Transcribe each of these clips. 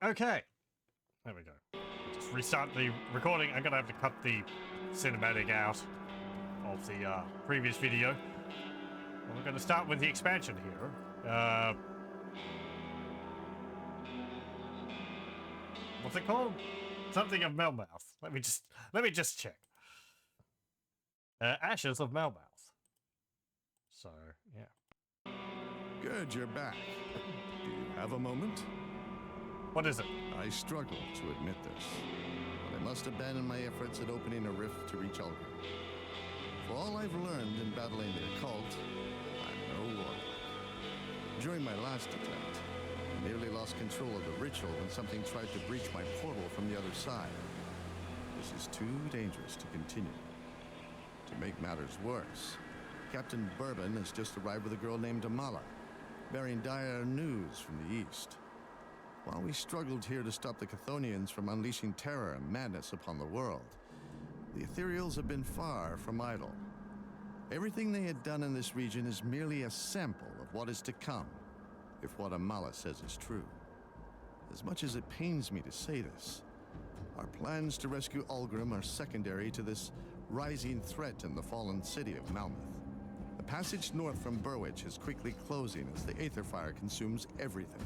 Okay. There we go. Just restart the recording. I'm going to have to cut the cinematic out of the previous video. Well, we're going to start with the expansion here. What's it called? Something of Malmouth. Let me just check. Ashes of Malmouth. So, yeah. Good, you're back. Do you have a moment? What is it? I struggle to admit this, but I must abandon my efforts at opening a rift to reach Ulgrim. For all I've learned in battling the occult, I'm no warlock. During my last attempt, I nearly lost control of the ritual when something tried to breach my portal from the other side. This is too dangerous to continue. To make matters worse, Captain Bourbon has just arrived with a girl named Amala, bearing dire news from the east. While we struggled here to stop the C'thonians from unleashing terror and madness upon the world, the Aetherials have been far from idle. Everything they had done in this region is merely a sample of what is to come, if what Amala says is true. As much as it pains me to say this, our plans to rescue Ulgrim are secondary to this rising threat in the fallen city of Malmouth. The passage north from Burwich is quickly closing as the Aether fire consumes everything.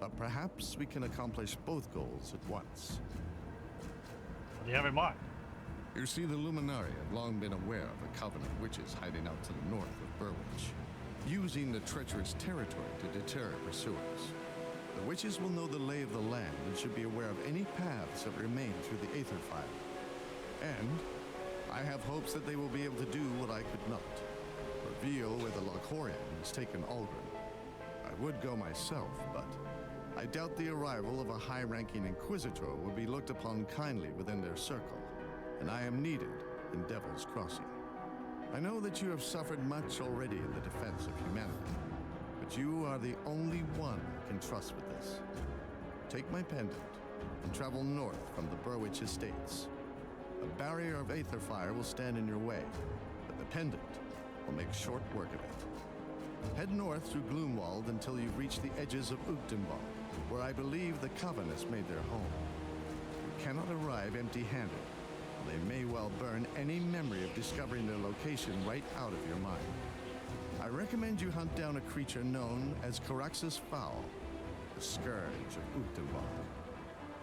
But perhaps we can accomplish both goals at once. What do you have in mind? You see, the Luminari have long been aware of a coven of witches hiding out to the north of Burwich, using the treacherous territory to deter pursuers. The witches will know the lay of the land and should be aware of any paths that remain through the Aether fire. And I have hopes that they will be able to do what I could not. Reveal where the Lochorian has taken Ulgrim. I would go myself, but I doubt the arrival of a high-ranking Inquisitor will be looked upon kindly within their circle, and I am needed in Devil's Crossing. I know that you have suffered much already in the defense of humanity, but you are the only one I can trust with this. Take my pendant and travel north from the Burwich estates. A barrier of Aether fire will stand in your way, but the pendant will make short work of it. Head north through Gloomwald until you reach the edges of Ugdenbog, where I believe the Coven has made their home. You cannot arrive empty-handed. They may well burn any memory of discovering their location right out of your mind. I recommend you hunt down a creature known as Caraxus Fowl, the scourge of Ugdenbog.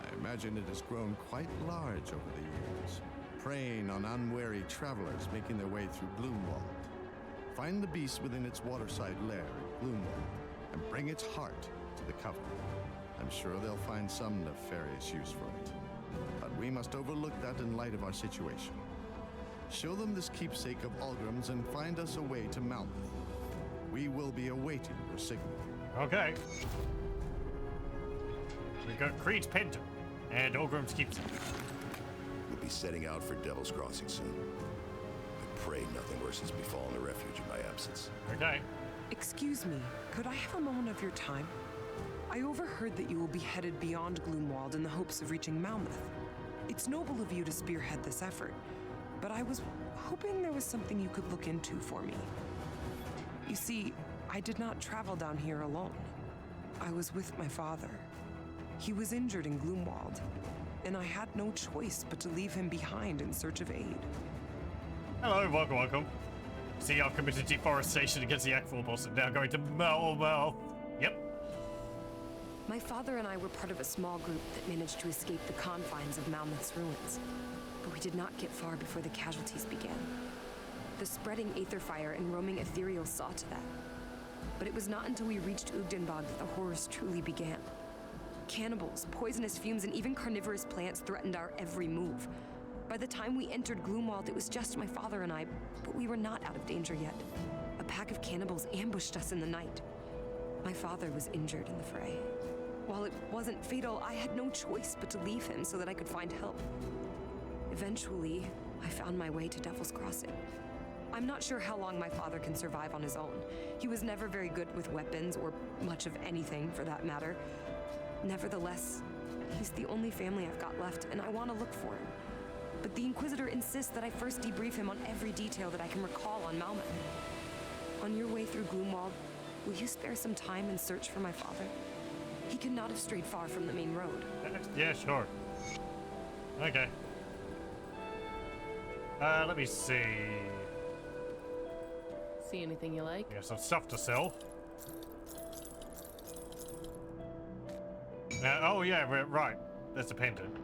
I imagine it has grown quite large over the years, preying on unwary travelers making their way through Gloomwald. Find the beast within its waterside lair at Gloomwald and bring its heart to the Coven. I'm sure they'll find some nefarious use for it. But we must overlook that in light of our situation. Show them this keepsake of Ulgrim's and find us a way to Malmouth. We will be awaiting your signal. Okay. We got Creed's pendant and Ulgrim's keepsake. We'll be setting out for Devil's Crossing soon. I pray nothing worse has befallen the refuge in my absence. Okay. Excuse me, could I have a moment of your time? I overheard that you will be headed beyond Gloomwald in the hopes of reaching Malmouth. It's noble of you to spearhead this effort, but I was hoping there was something you could look into for me. You see, I did not travel down here alone. I was with my father. He was injured in Gloomwald, and I had no choice but to leave him behind in search of aid. Hello, welcome. See, I've committed deforestation against the Act 4 boss and now going to Malmouth. Yep. My father and I were part of a small group that managed to escape the confines of Malmouth's ruins, but we did not get far before the casualties began. The spreading Aether fire and roaming Aetherials saw to that. But it was not until we reached Ugdenbog that the horrors truly began. Cannibals, poisonous fumes, and even carnivorous plants threatened our every move. By the time we entered Gloomwald, it was just my father and I, but we were not out of danger yet. A pack of cannibals ambushed us in the night. My father was injured in the fray. While it wasn't fatal, I had no choice but to leave him so that I could find help. Eventually, I found my way to Devil's Crossing. I'm not sure how long my father can survive on his own. He was never very good with weapons, or much of anything for that matter. Nevertheless, he's the only family I've got left, and I want to look for him. But the Inquisitor insists that I first debrief him on every detail that I can recall on Malmouth. On your way through Gloomwald, will you spare some time and search for my father? He could not have strayed far from the main road. Yeah, sure. Okay. Let me see. See anything you like? Yeah, some stuff to sell. Oh yeah, right. That's a pendant.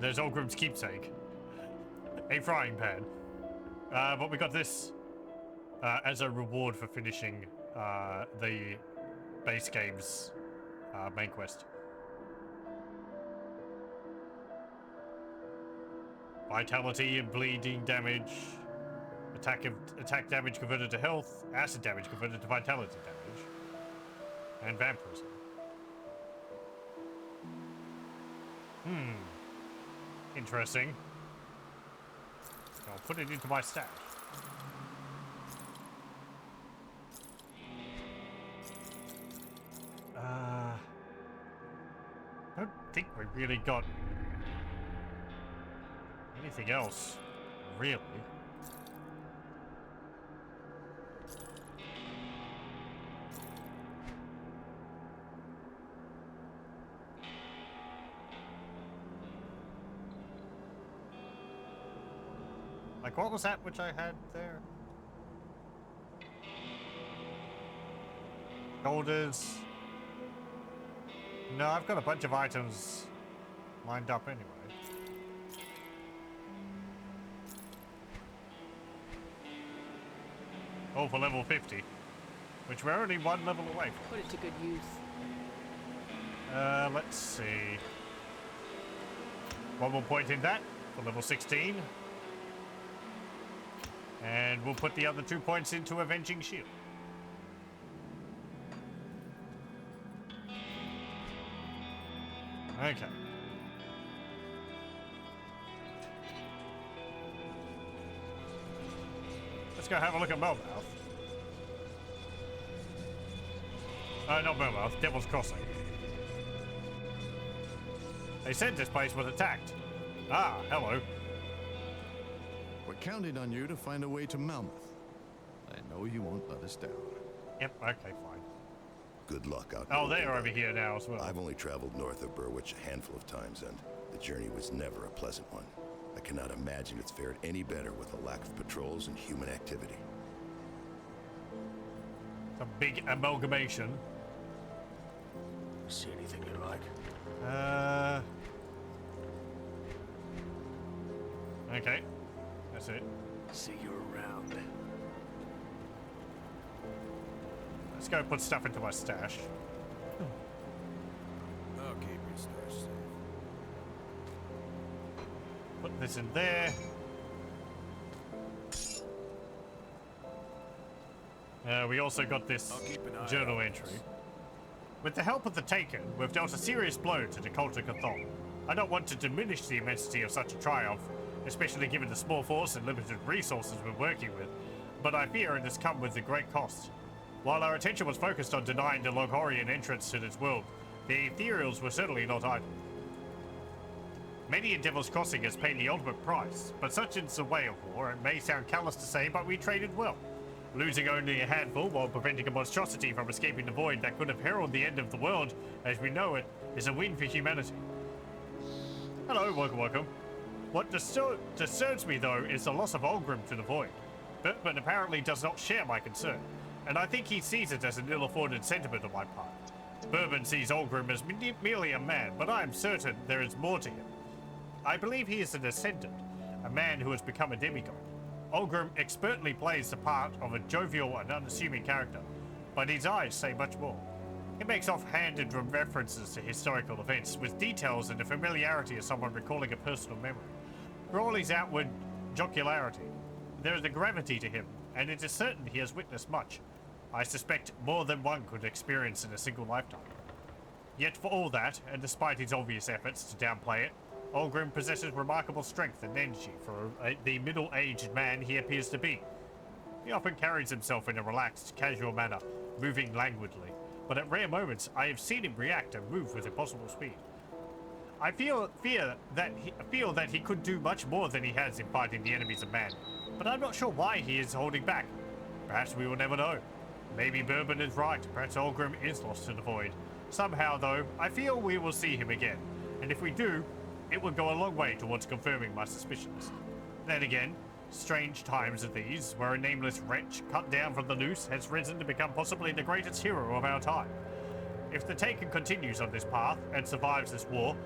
There's Olgrim's keepsake. A frying pan. But we got this as a reward for finishing the base game's main quest. Vitality and bleeding damage. Attack damage converted to health. Acid damage converted to vitality damage. And vampirism. Interesting. I'll put it into my stash. I don't think we really got anything else, really. Like, what was that which I had there? Shoulders. No, I've got a bunch of items lined up anyway. Oh, for level 50. Which we're only one level away from. Put it to good use. Let's see. One more point in that for level 16. And we'll put the other 2 points into Avenging Shield. Okay. Let's go have a look at Malmouth. Not Malmouth, Devil's Crossing. They said this place was attacked. Ah, hello. We're counting on you to find a way to Malmouth. I know you won't let us down. Yep, okay, fine. Good luck out Oh, north, they're over buddy. here now as well. I've only traveled north of Burwich a handful of times, and the journey was never a pleasant one. I cannot imagine it's fared any better with a lack of patrols and human activity. It's a big amalgamation. See anything you like? Okay. That's it. See you around. Let's go put stuff into my stash. I'll keep your stash safe. Put this in there. We also got this I'll keep an eye journal out. entry. With the help of the Taken, we've dealt a serious blow to the Cultists of C'thon. I don't want to diminish the immensity of such a triumph, especially given the small force and limited resources we're working with, but I fear it has come with a great cost. While our attention was focused on denying the Loghorian entrance to this world, the Aetherials were certainly not idle. Many in Devil's Crossing has paid the ultimate price, but such is the way of war. It may sound callous to say, but we traded well. Losing only a handful while preventing a monstrosity from escaping the void that could have heralded the end of the world as we know it is a win for humanity. Hello, welcome. What disturbs me, though, is the loss of Olgrim to the void. But apparently does not share my concern, and I think he sees it as an ill-afforded sentiment on my part. Bourbon sees Olgrim as merely a man, but I am certain there is more to him. I believe he is a descendant, a man who has become a demigod. Olgrim expertly plays the part of a jovial and unassuming character, but his eyes say much more. He makes off-handed references to historical events with details and the familiarity of someone recalling a personal memory. For all his outward jocularity, there is a gravity to him, and it is certain he has witnessed much. I suspect more than one could experience in a single lifetime. Yet for all that, and despite his obvious efforts to downplay it, Olgrim possesses remarkable strength and energy for the middle-aged man he appears to be. He often carries himself in a relaxed, casual manner, moving languidly, but at rare moments I have seen him react and move with impossible speed. I feel that he could do much more than he has in fighting the enemies of man, but I'm not sure why he is holding back. Perhaps we will never know. Maybe Bourbon is right. Perhaps Olgrim is lost to the void, Somehow, though, I feel we will see him again, and if we do, it will go a long way towards confirming my suspicions. Then again, strange times are these, where a nameless wretch cut down from the noose has risen to become possibly the greatest hero of our time. If the Taken continues on this path and survives this war,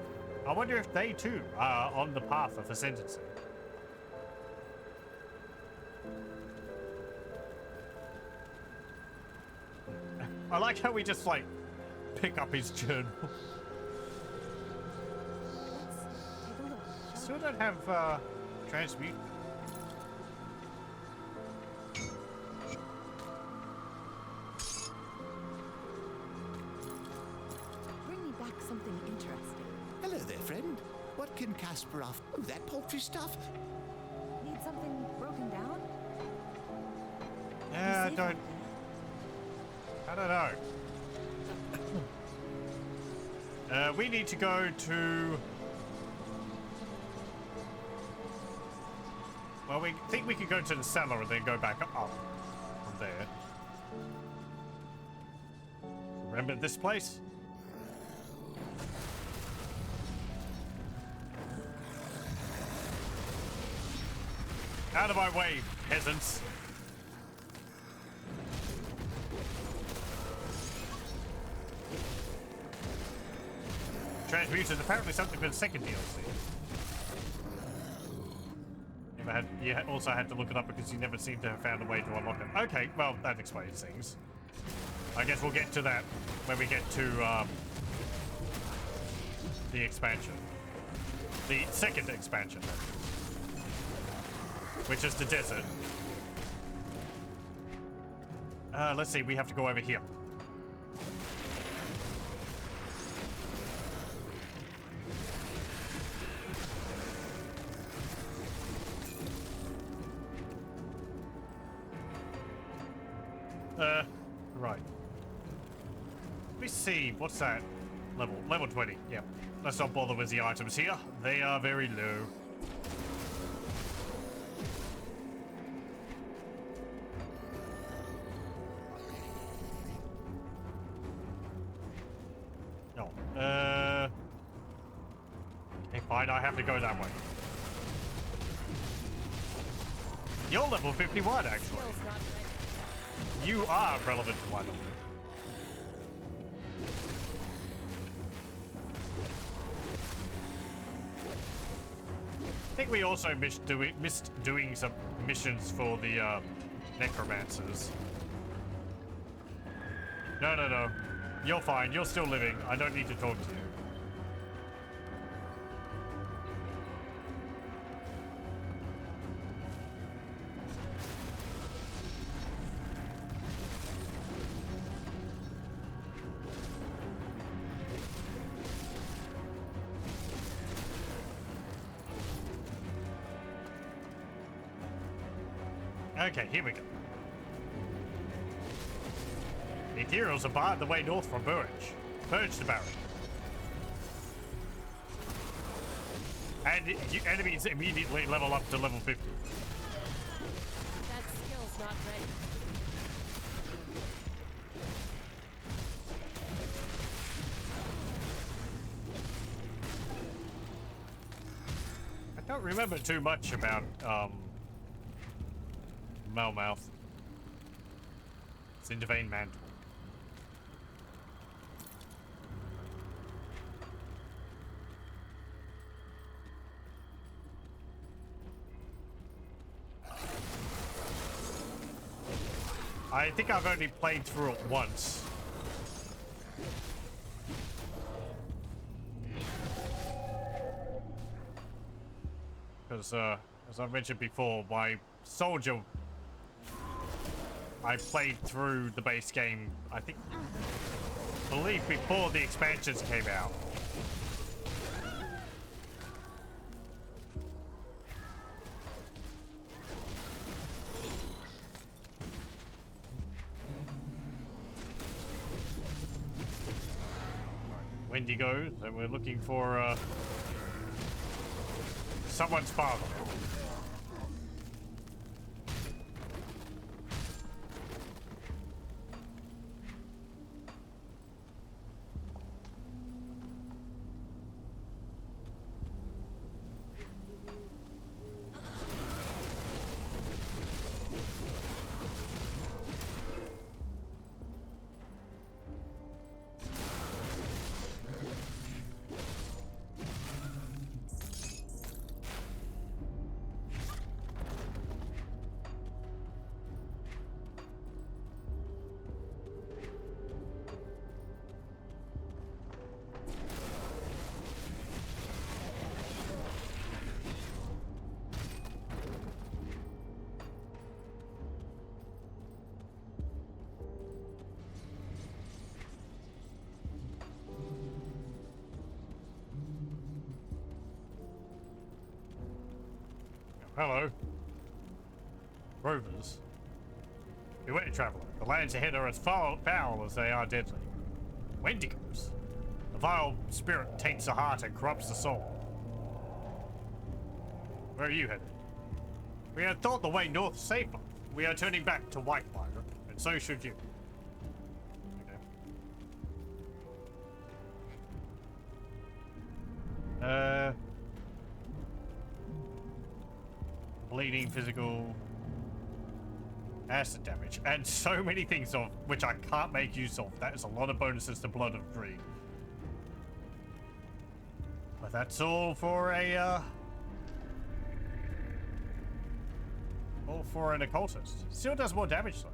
I wonder if they too are on the path of ascendancy. I like how we just like pick up his journal. Still don't have transmute. Bring me back something interesting. Hello there, friend. What can Kasparov... Oh, that paltry stuff. Need something broken down? Yeah, I don't know. We need to go to... Well, we think we could go to the cellar and then go back up from there. Remember this place? Out of my way, peasants. Transmute is apparently something for the second DLC. You also had to look it up because you never seem to have found a way to unlock it. Okay, well, that explains things. I guess we'll get to that when we get to the expansion. The second expansion, which is the desert. Let's see, we have to go over here. Right. Let me see, what's that? Level 20, yeah. Let's not bother with the items here. They are very low. No. Okay, fine, I have to go that way. You're level 51, actually. You are relevant to one. I think we also missed doing some missions for the Necromancers. No. You're fine. You're still living. I don't need to talk to you. Okay, here we go. The Aetherials are barred the way north from Burridge. Purge the barrier. And enemies immediately level up to level 50. That skill's not ready. I don't remember too much about Malmouth. It's in Devane Mantle. I think I've only played through it once. Because, as I mentioned before, my soldier... I played through the base game, I believe before the expansions came out. Wendigo, so we're looking for someone's father. Hello. Rovers. Beware, traveler. The lands ahead are as foul as they are deadly. Wendigos. The vile spirit taints the heart and corrupts the soul. Where are you headed? We had thought the way north safer. We are turning back to Whitefire, and so should you. Okay. Bleeding, physical, acid damage, and so many things of which I can't make use of. That is a lot of bonuses to Blood of Greed. But that's all for a all for an occultist. Still does more damage though.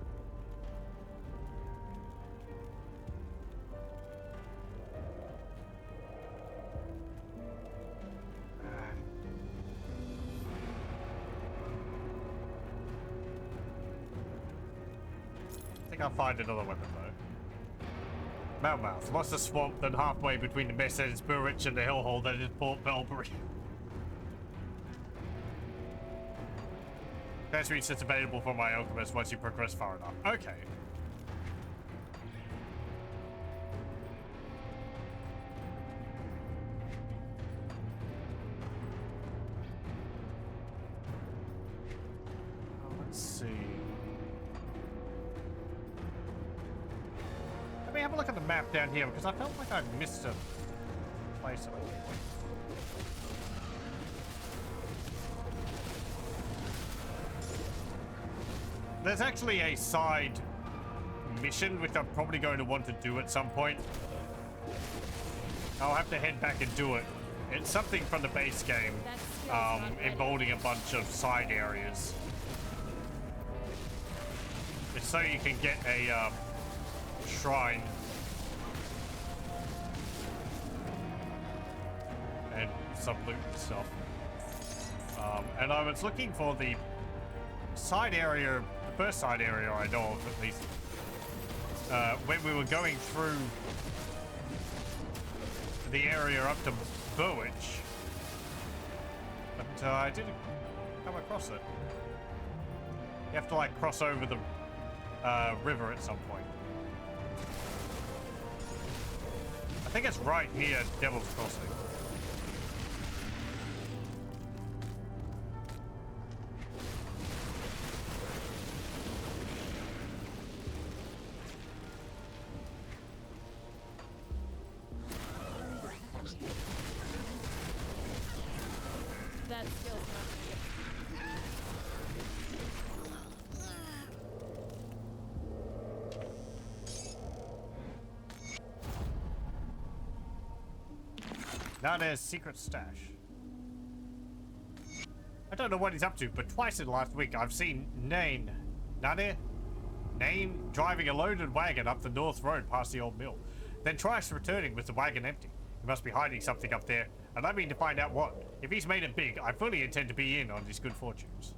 I think I'll find another weapon though. Malmouth, lost the swamp, then halfway between the mess that is Burrich and the hellhole that is Port Belbury. That's reached it's available for my alchemist once you progress far enough. Okay. Let's see. Let me have a look at the map down here because I felt like I missed a place. There's actually a side mission which I'm probably going to want to do at some point. I'll have to head back and do it. It's something from the base game, involving a bunch of side areas. It's so you can get a shrine and some loot and stuff. And I was looking for the side area, the first side area I know of at least, when we were going through the area up to Burwich, but I didn't come across it. You have to like cross over the river at some point. I think it's right near Devil's Crossing. That skill's not gonna get. Now there's secret stash. I don't know what he's up to, but twice in the last week I've seen Nain driving a loaded wagon up the North Road past the old mill. Then twice returning with the wagon empty. He must be hiding something up there, and I mean to find out what. If he's made it big, I fully intend to be in on his good fortunes.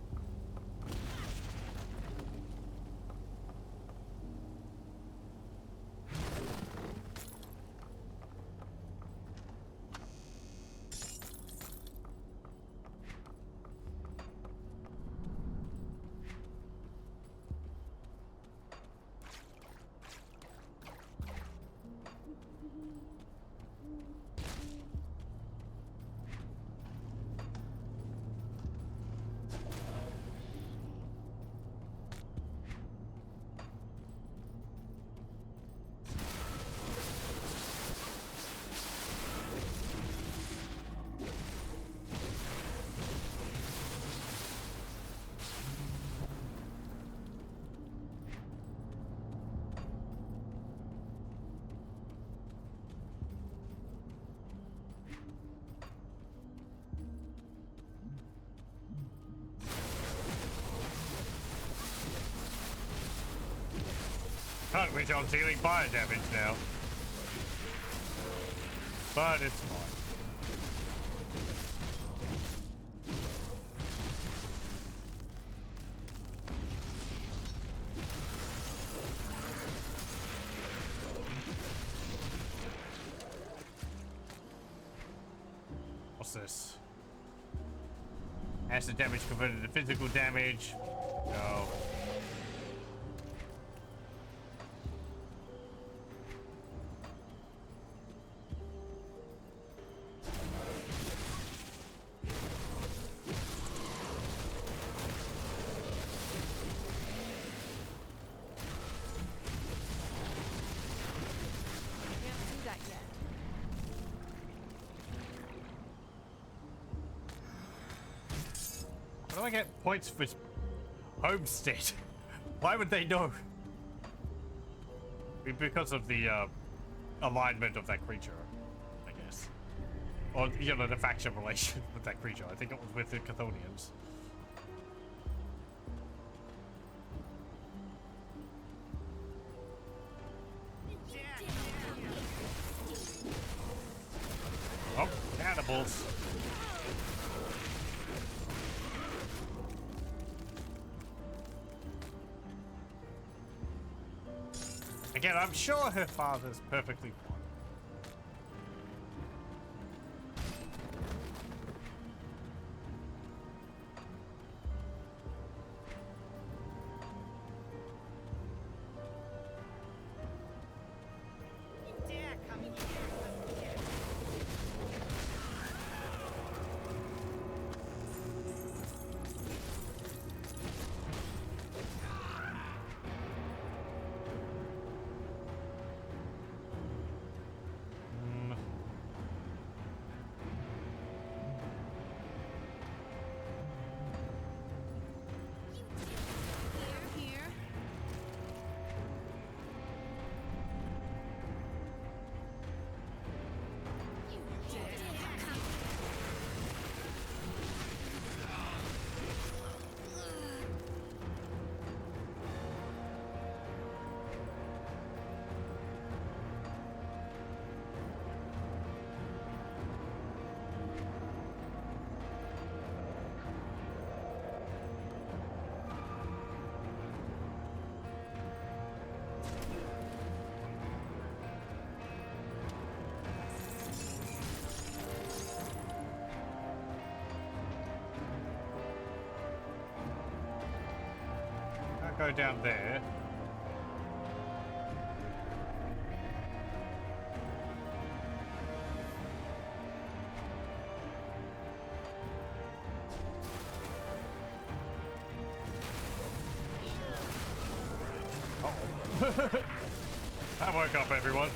Can't reach on dealing fire damage now. But it's fine. What's this? Acid damage converted to physical damage. No. Can't do that yet. How do I get points for homestead? Why would they know? Because of the alignment of that creature, I guess. Or, you know, the faction relation with that creature. I think it was with the Chthonians. Oh, cannibals. Again, I'm sure her father's perfectly fine. Go down there. Uh-oh. That woke up everyone.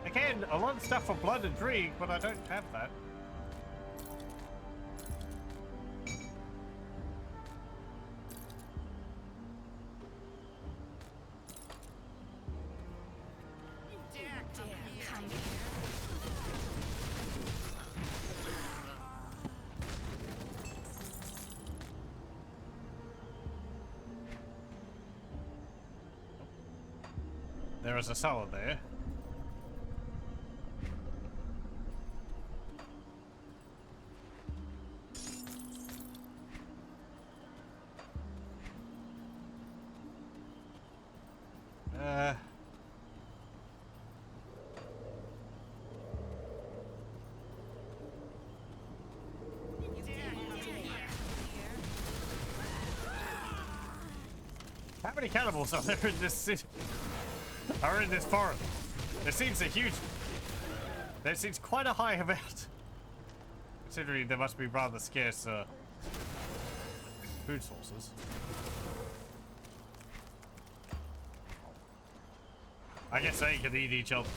Again, a lot of stuff for blood and drink, but I don't have that. There is a cellar there. How many cannibals are there in this city? Are in this forest? There seems quite a high amount. Considering there must be rather scarce food sources. I guess they can eat each other.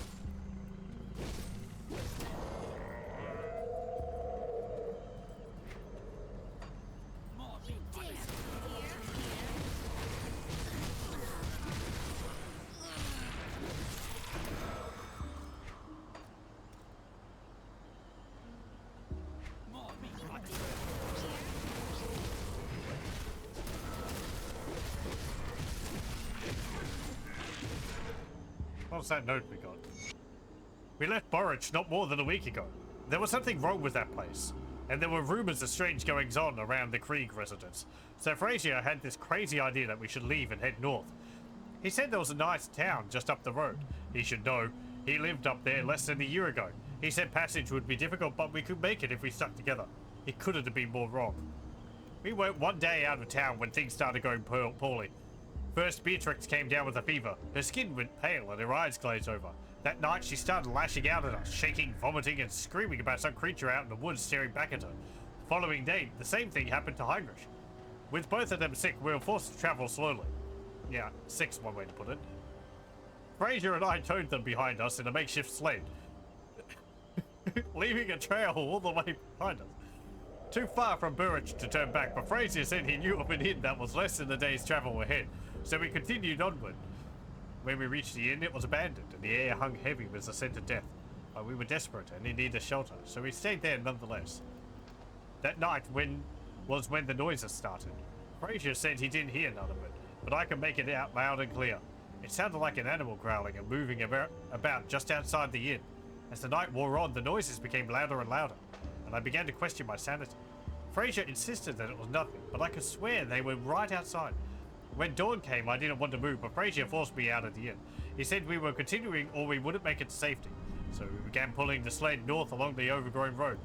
What's that note we got? We left Borich not more than a week ago. There was something wrong with that place. and there were rumors of strange goings-on around the Krieg residence. So Frazier had this crazy idea that we should leave and head north. He said there was a nice town just up the road. He should know. He lived up there less than a year ago. He said passage would be difficult, but we could make it if we stuck together. He couldn't have been more wrong. We went one day out of town when things started going poorly. First, Beatrix came down with a fever. Her skin went pale and her eyes glazed over. That night, she started lashing out at us, shaking, vomiting, and screaming about some creature out in the woods staring back at her. The following day, the same thing happened to Heinrich. With both of them sick, we were forced to travel slowly. Yeah, sick's one way to put it. Frazier and I towed them behind us in a makeshift sled, leaving a trail all the way behind us. Too far from Burridge to turn back, but Frazier said he knew of an inn that was less than a day's travel ahead, so we continued onward. When we reached the inn, it was abandoned, and the air hung heavy with the scent of death. But we were desperate and in need of shelter, so we stayed there nonetheless. That night was when the noises started. Frazier said he didn't hear none of it, but I could make it out loud and clear. It sounded like an animal growling and moving about just outside the inn. As the night wore on, the noises became louder and louder, and I began to question my sanity. Frazier insisted that it was nothing, but I could swear they were right outside. When dawn came, I didn't want to move, but Frazier forced me out of the inn. He said we were continuing or we wouldn't make it to safety, so we began pulling the sled north along the overgrown road.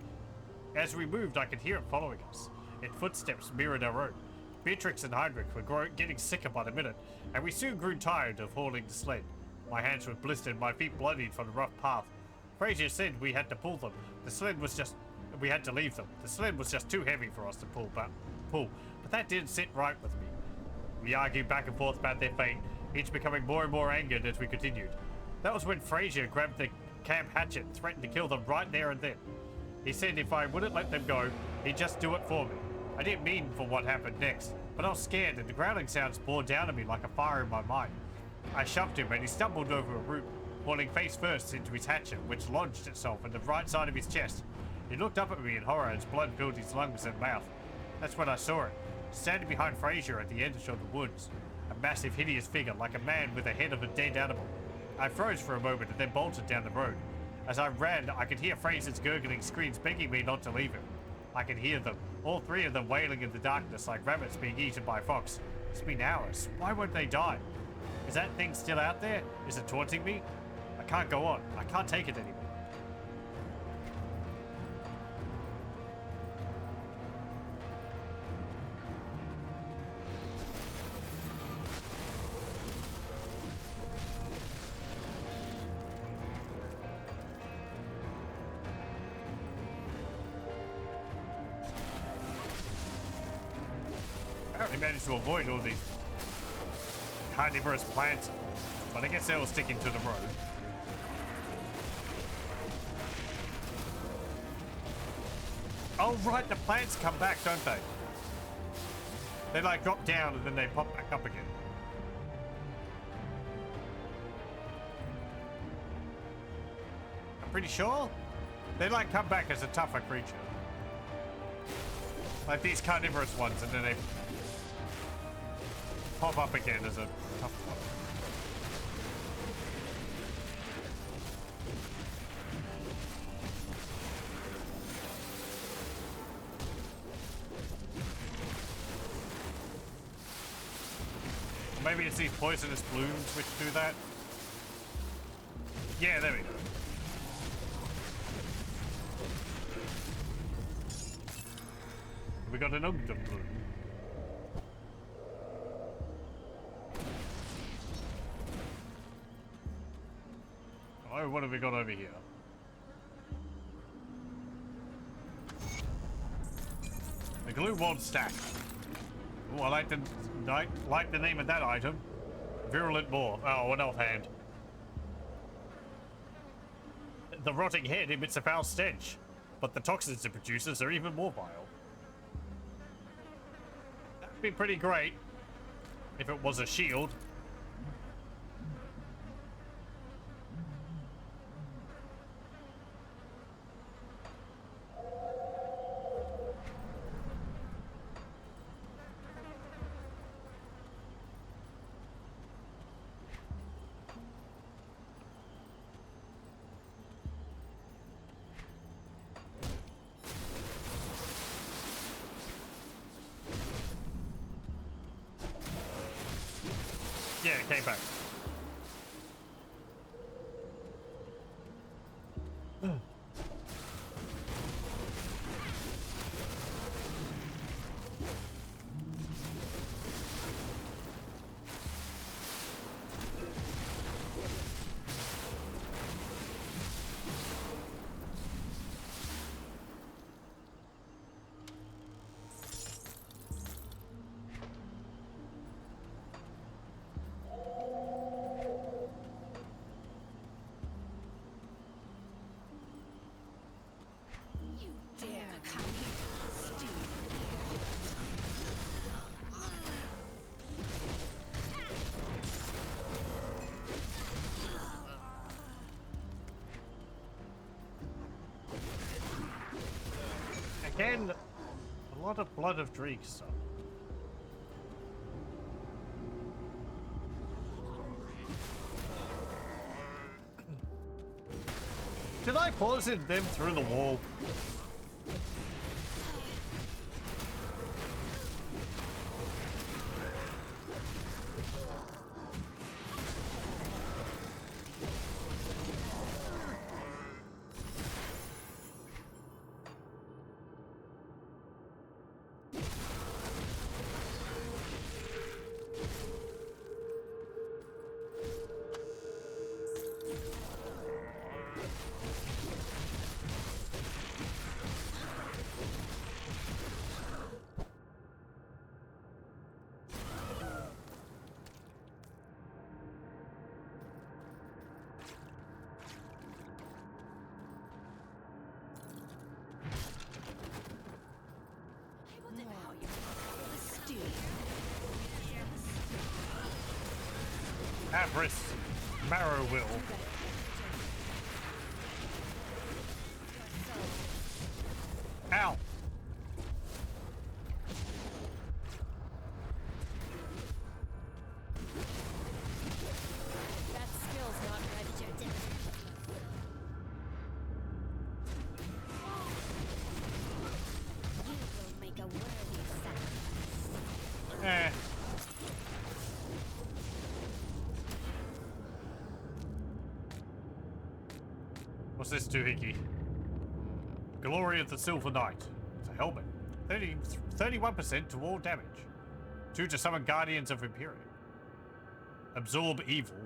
As we moved, I could hear it following us. Its footsteps mirrored our own. Beatrix and Heinrich were getting sicker by the minute, and we soon grew tired of hauling the sled. My hands were blistered, my feet bloodied from the rough path. Frazier said we had to pull them. We had to leave them. The sled was just too heavy for us to pull, but that didn't sit right with me. We argued back and forth about their fate, each becoming more and more angered as we continued. That was when Frazier grabbed the camp hatchet and threatened to kill them right there and then. He said if I wouldn't let them go, he'd just do it for me. I didn't mean for what happened next, but I was scared and the growling sounds bore down on me like a fire in my mind. I shoved him and he stumbled over a root, falling face first into his hatchet, which lodged itself in the right side of his chest. He looked up at me in horror as blood filled his lungs and mouth. That's when I saw it, standing behind Frazier at the edge of the woods. A massive, hideous figure, like a man with the head of a dead animal. I froze for a moment and then bolted down the road. As I ran, I could hear Frazier's gurgling screams begging me not to leave him. I could hear them, all three of them wailing in the darkness like rabbits being eaten by a fox. It's been hours. Why won't they die? Is that thing still out there? Is it taunting me? I can't go on. I can't take it anymore. Apparently managed to avoid all these carnivorous plants, but I guess they were sticking to the road. Oh right, the plants come back, don't they? They like drop down and then they pop back up again. I'm pretty sure they like come back as a tougher creature. Like these carnivorous ones, and then they pop up again as a tough one. Maybe it's these poisonous blooms which do that. Yeah, there we go. We got an Ugdum bloom. Oh, what have we got over here? The glue wand stack. Oh, I like the name of that item. Virulent Boar. Oh, an offhand. The rotting head emits a foul stench, but the toxins it produces are even more vile. That'd be pretty great if it was a shield. Yeah, it came back. You dare come here, stupid. Again, a lot of blood of Dreeks stuff. Did I poison them through the wall? Avarice, Marrow Will. Ow! That skill's not ready. You will make a worthy sacrifice. Eh. What's this doohickey? Glory of the Silver Knight. It's a helmet. 31% to all damage. 2 to summon Guardians of Imperium. Absorb evil.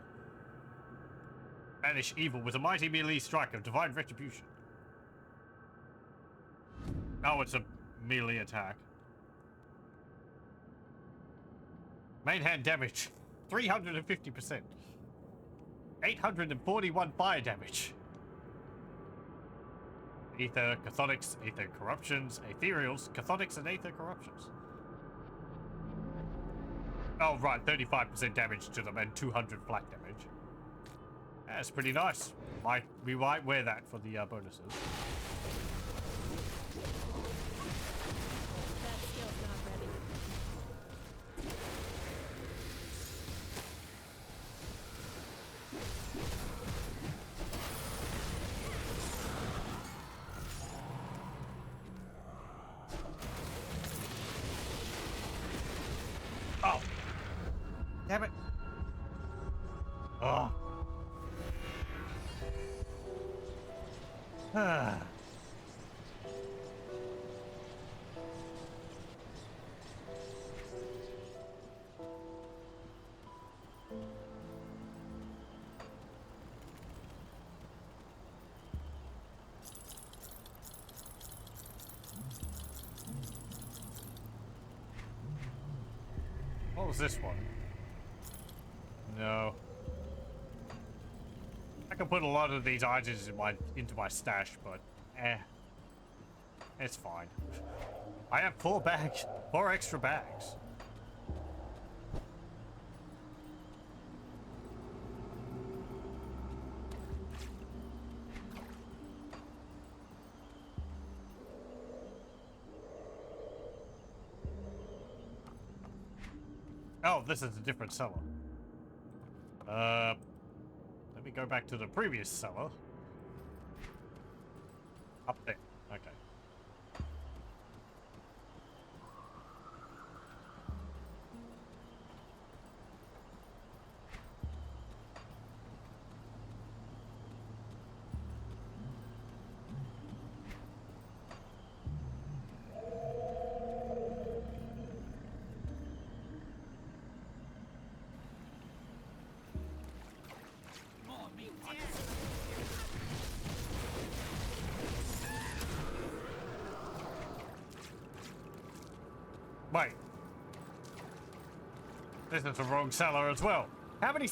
Banish evil with a mighty melee strike of Divine Retribution. Oh, it's a melee attack. Main hand damage. 350%. 841 fire damage. Aether, Chthonics, Aether Corruptions, Aetherials, Chthonics, and Aether Corruptions. Oh, right, 35% damage to them and 200 flat damage. That's pretty nice. We might wear that for the bonuses. That skill's not ready. Oh! Damn it! Oh. Ah. What was this one? No. I can put a lot of these items into my stash, but it's fine. I have 4 bags, 4 extra bags. Oh, this is a different cellar. Let me go back to the previous cellar. Up there. Okay. Wait. This is the wrong cellar as well. How many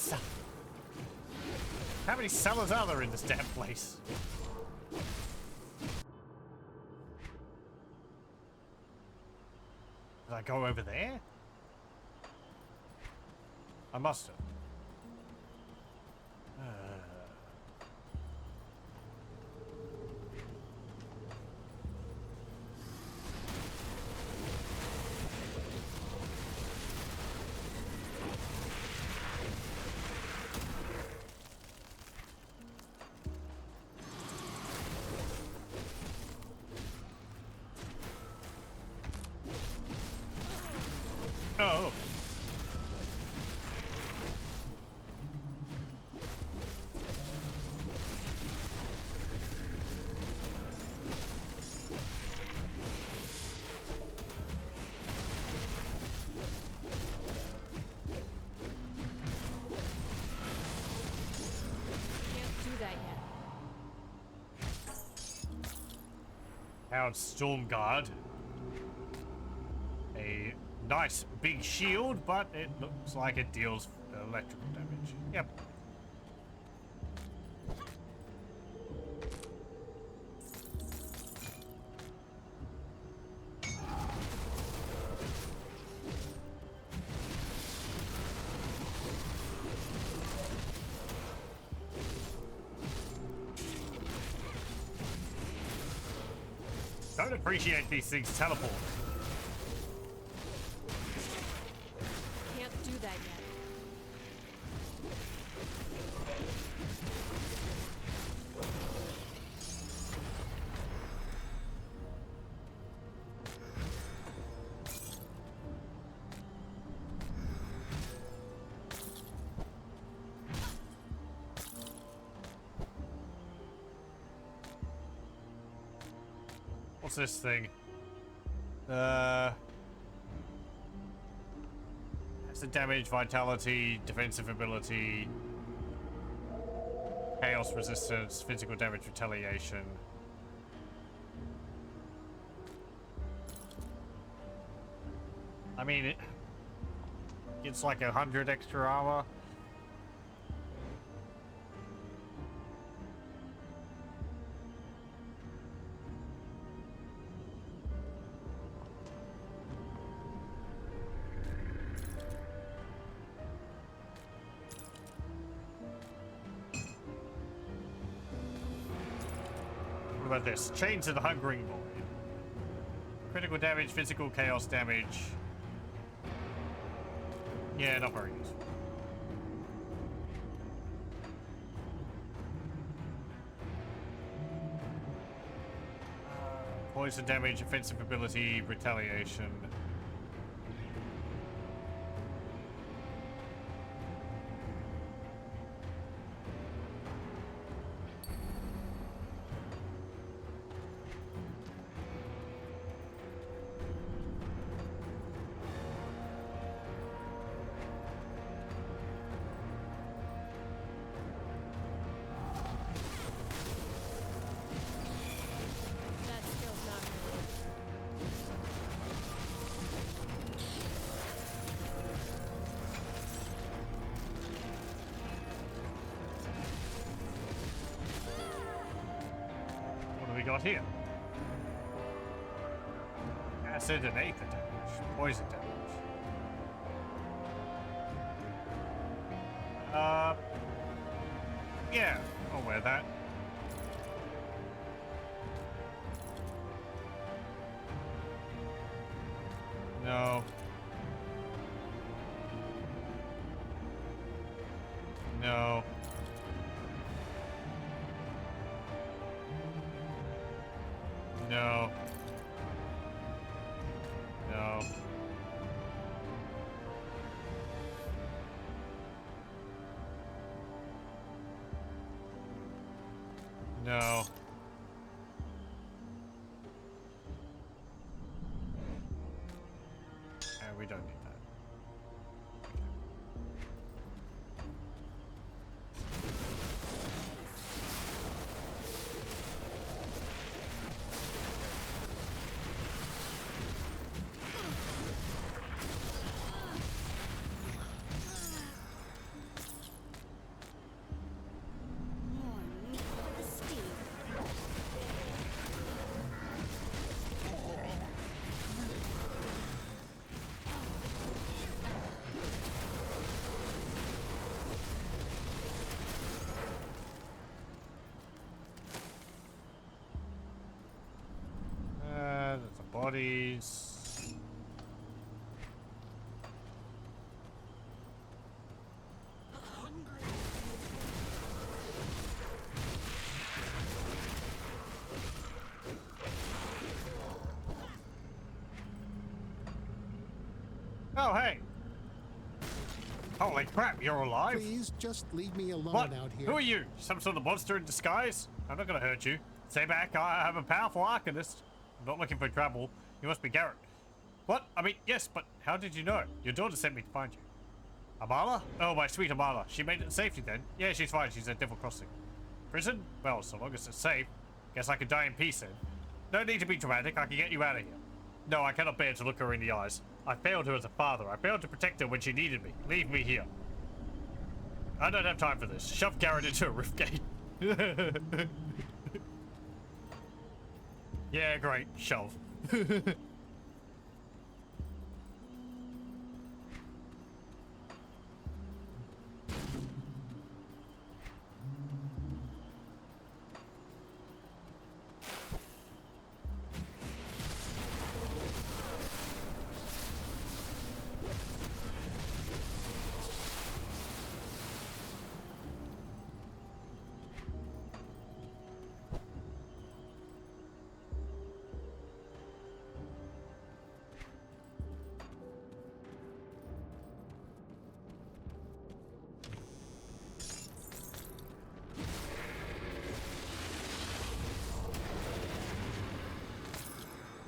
cellars are there in this damn place? Did I go over there? I must have. Oh. Can't do that yet. Howard Stormguard. A nice big shield, but it looks like it deals electrical damage. Yep. Don't appreciate these things teleport. Can't do that yet. What's this thing? Acid damage, vitality, defensive ability, chaos resistance, physical damage, retaliation. I mean, it's like 100 extra armor. What about this? Chains of the Hungering Void. Critical damage, physical chaos damage. Yeah, not very useful. Poison damage, offensive ability, retaliation. That skill's not really. What do we got here? Acid and Aether damage. Poison damage. Yeah, I'll wear that. No. No. No. No. No. We don't need that. supplies. Oh, hey. Holy crap, you're alive? Please just leave me alone What? out here. Who are you? Some sort of monster in disguise? I'm not gonna hurt you. Stay back, I have a powerful arcanist. I'm not looking for trouble. You must be Garrett. What? I mean, yes, but how did you know? Your daughter sent me to find you. Amala? Oh, my sweet Amala. She made it in safety then? Yeah, she's fine. She's at Devil Crossing. Prison? Well, so long as it's safe. Guess I could die in peace then. No need to be dramatic. I can get you out of here. No, I cannot bear to look her in the eyes. I failed her as a father. I failed to protect her when she needed me. Leave me here. I don't have time for this. Shove Garrett into a rift gate. Yeah, great. Shove.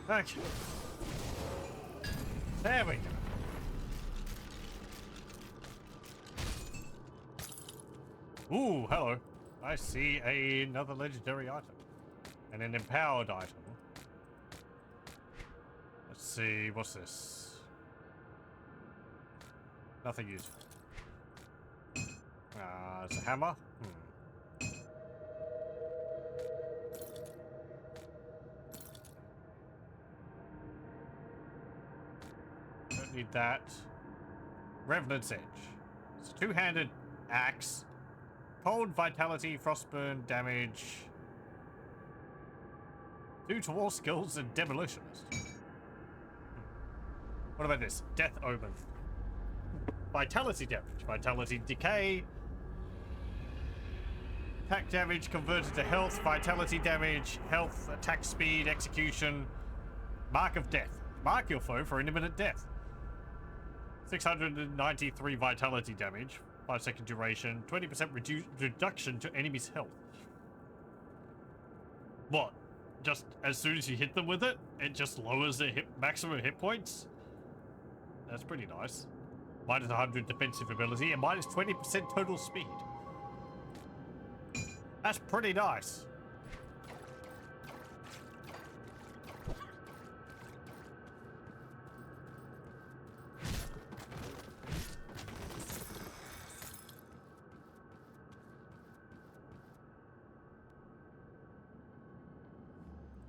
Okay. There we go. Ooh, hello. I see another legendary item. And an empowered item. Let's see, what's this? Nothing useful. It's a hammer. Don't need that. Revenant's Edge. It's a two-handed axe. Cold, vitality, frostburn, damage. 2 to all skills and demolitionist. What about this? Death Omen. Vitality damage. Vitality decay. Attack damage converted to health. Vitality damage. Health. Attack speed. Execution. Mark of death. Mark your foe for an imminent death. 693 vitality damage. 5-second duration. 20% reduction to enemy's health. What? Just as soon as you hit them with it, it just lowers their maximum hit points? That's pretty nice. Minus 100 defensive ability and minus 20% total speed. That's pretty nice.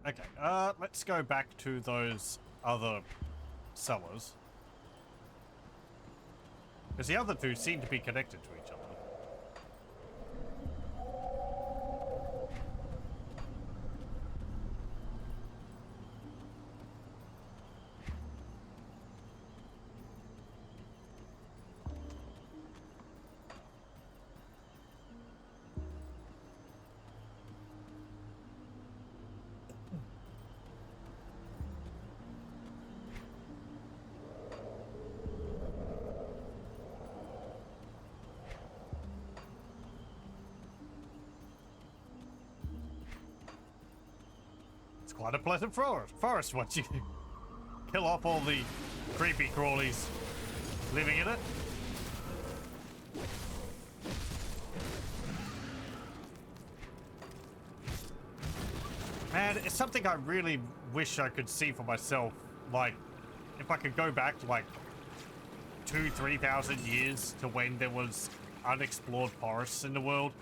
Okay, let's go back to those other cellars. Because the other two seem to be connected to each other. Quite a pleasant forest once you kill off all the creepy crawlies living in it. Man, it's something I really wish I could see for myself. Like, if I could go back to like 2,000-3,000 years to when there was unexplored forests in the world.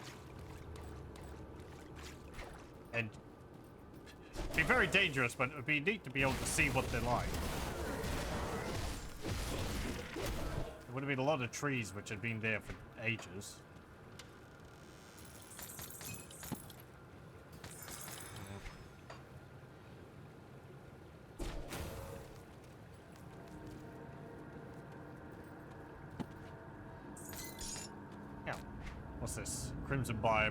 And it'd be very dangerous, but it would be neat to be able to see what they're like. There would have been a lot of trees which had been there for ages. What's this? Crimson Briar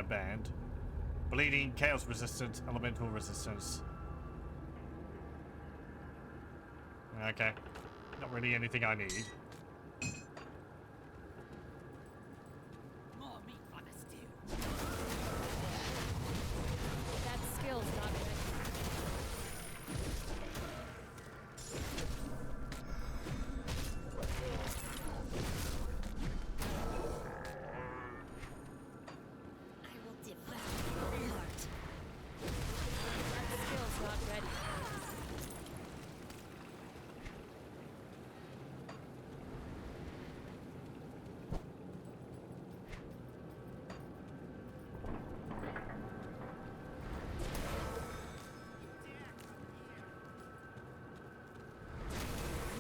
Band. Bleeding, Chaos Resistance, Elemental Resistance. Okay. Not really anything I need. More meat for the stew. That skill's not ready. I will devour your heart. That skill's not ready.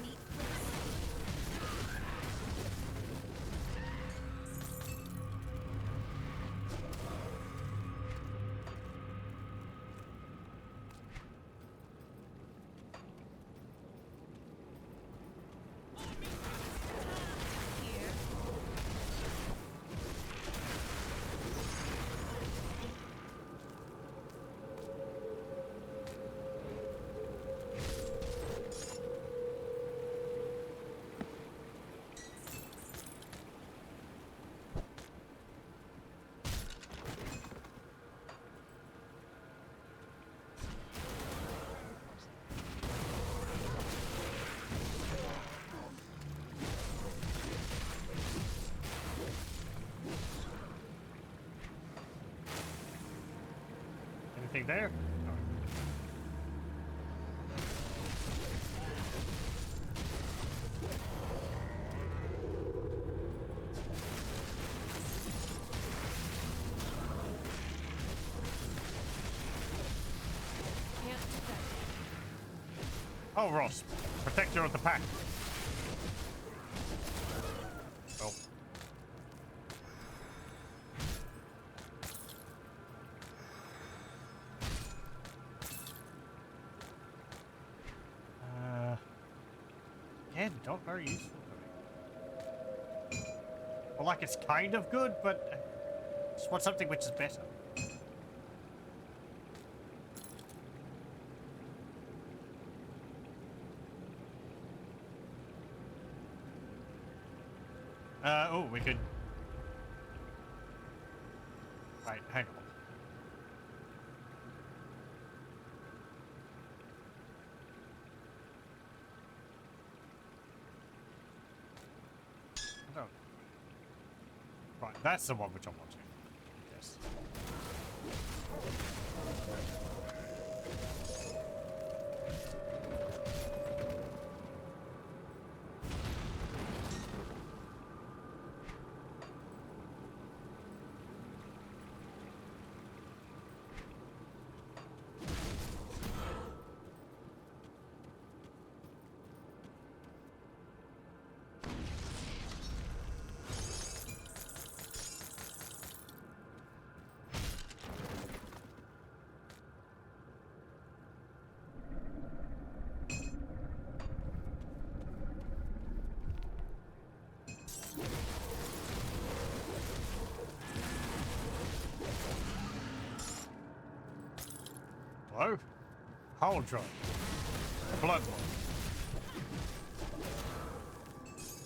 Meat for the stew. Here. Anything there? No. Can't do that. Oh, Ross. Protector of the pack. Oh. Again, not very useful to me. Well, like, it's kind of good, but just want something which is better. Oh, we could... Right, hang on. I don't... Right, that's the one which I'm watching. Yes. Hello? Hold drop. Blood one.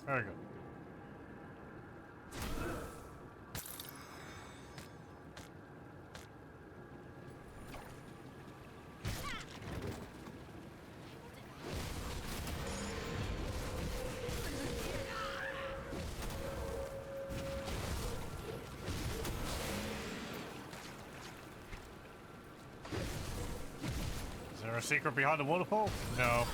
Very good. Is there a secret behind the waterfall? No.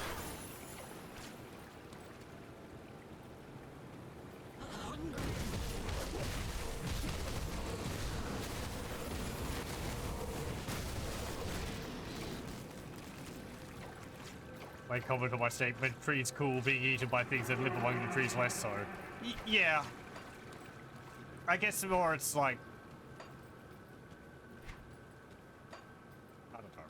My comment on my statement, trees cool, being eaten by things that live among the trees less so. Yeah. I guess more it's like... I don't know.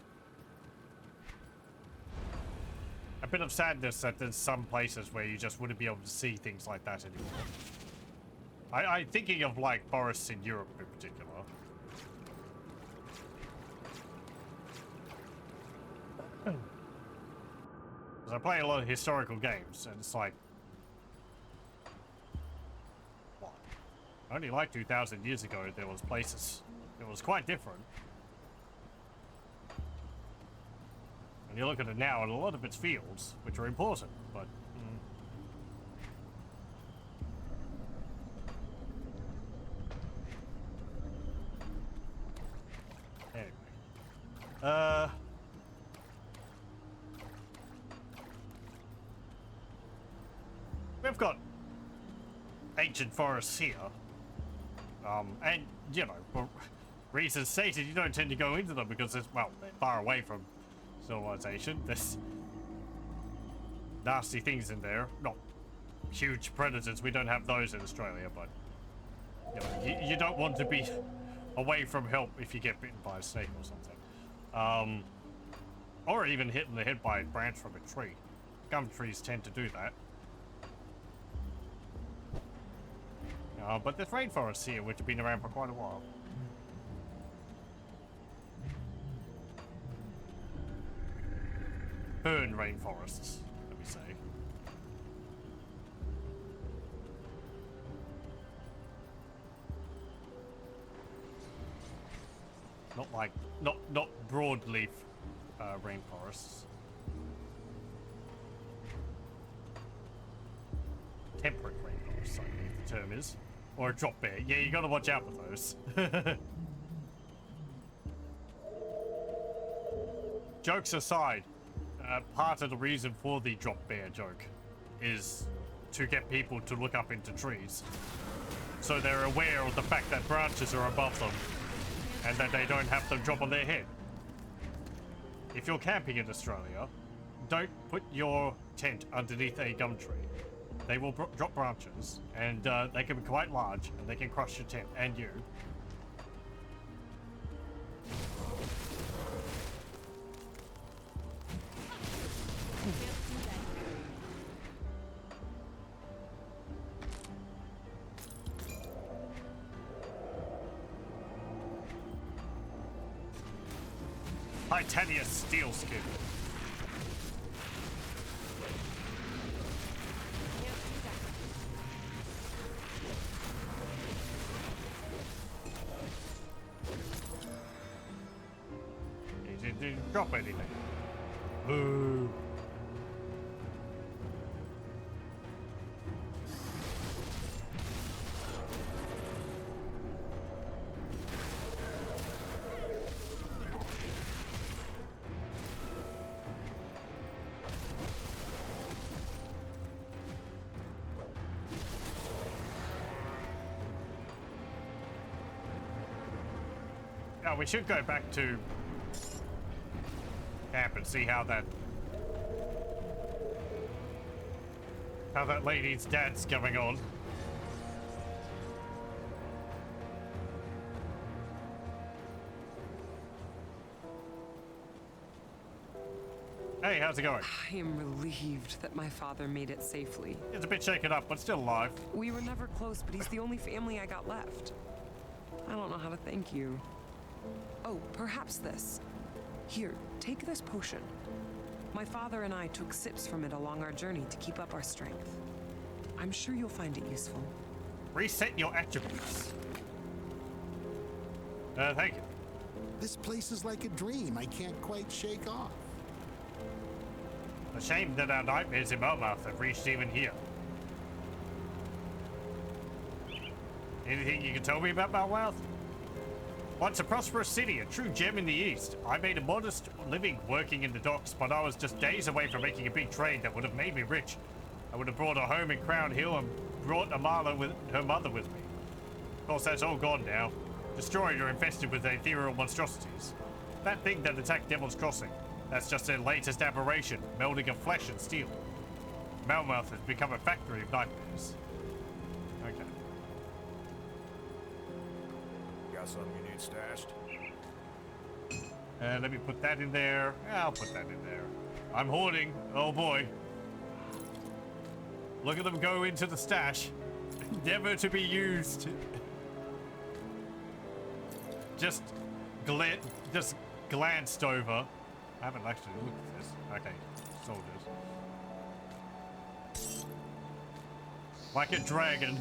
A bit of sadness that there's some places where you just wouldn't be able to see things like that anymore. I'm thinking of like forests in Europe in particular. Because I play a lot of historical games, and it's like, what? Only like 2,000 years ago, there was places. It was quite different. And you look at it now, and a lot of it's fields, which are important, but. Anyway. We've got ancient forests here. And, you know, for reasons stated, you don't tend to go into them because it's, well, they're far away from civilization. There's nasty things in there. Not huge predators. We don't have those in Australia, but, you know, you don't want to be away from help if you get bitten by a snake or something. Or even hit in the head by a branch from a tree. Gum trees tend to do that. But there's rainforests here, which have been around for quite a while. Fern rainforests, let me say. Not like, not broadleaf rainforests. Temperate rainforests, I believe the term is. Or a drop bear. Yeah, you gotta watch out for those. Jokes aside, part of the reason for the drop bear joke is to get people to look up into trees. So they're aware of the fact that branches are above them and that they don't have to drop on their head. If you're camping in Australia, don't put your tent underneath a gum tree. They will drop branches, and they can be quite large, and they can crush your tent and you. Titanium steel skin. Didn't drop anything. Boo. Now we should go back to camp and see how that lady's dad's going on. Hey, how's it going? I am relieved that my father made it safely. It's a bit shaken up, but still alive. We were never close, but he's the only family I got left. I don't know how to thank you. Oh, perhaps this. Here, take this potion. My father and I took sips from it along our journey to keep up our strength. I'm sure you'll find it useful. Reset your attributes. Thank you. This place is like a dream I can't quite shake off. A shame that our nightmares in Malmouth have reached even here. Anything you can tell me about Malmouth? Once a prosperous city, a true gem in the east. I made a modest living working in the docks, but I was just days away from making a big trade that would have made me rich. I would have brought a home in Crown Hill and brought Amala with her mother with me. Of course, that's all gone now. Destroyed or infested with Aetherial monstrosities. That thing that attacked Devil's Crossing. That's just their latest aberration, melding of flesh and steel. Malmouth has become a factory of nightmares. Okay. Got something you need stashed? Let me put that in there. I'll put that in there. I'm hoarding. Oh boy. Look at them go into the stash. Never to be used. Just glanced over. I haven't actually looked at this. Okay, soldiers. Like a dragon.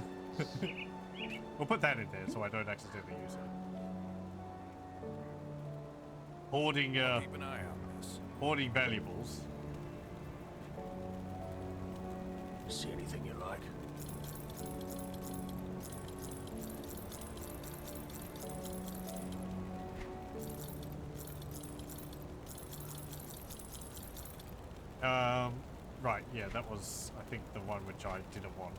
We'll put that in there so I don't accidentally use it. Hoarding, Keep an eye on this. hoarding valuables. See anything you like? Right, yeah, that was, I think, the one which I didn't want.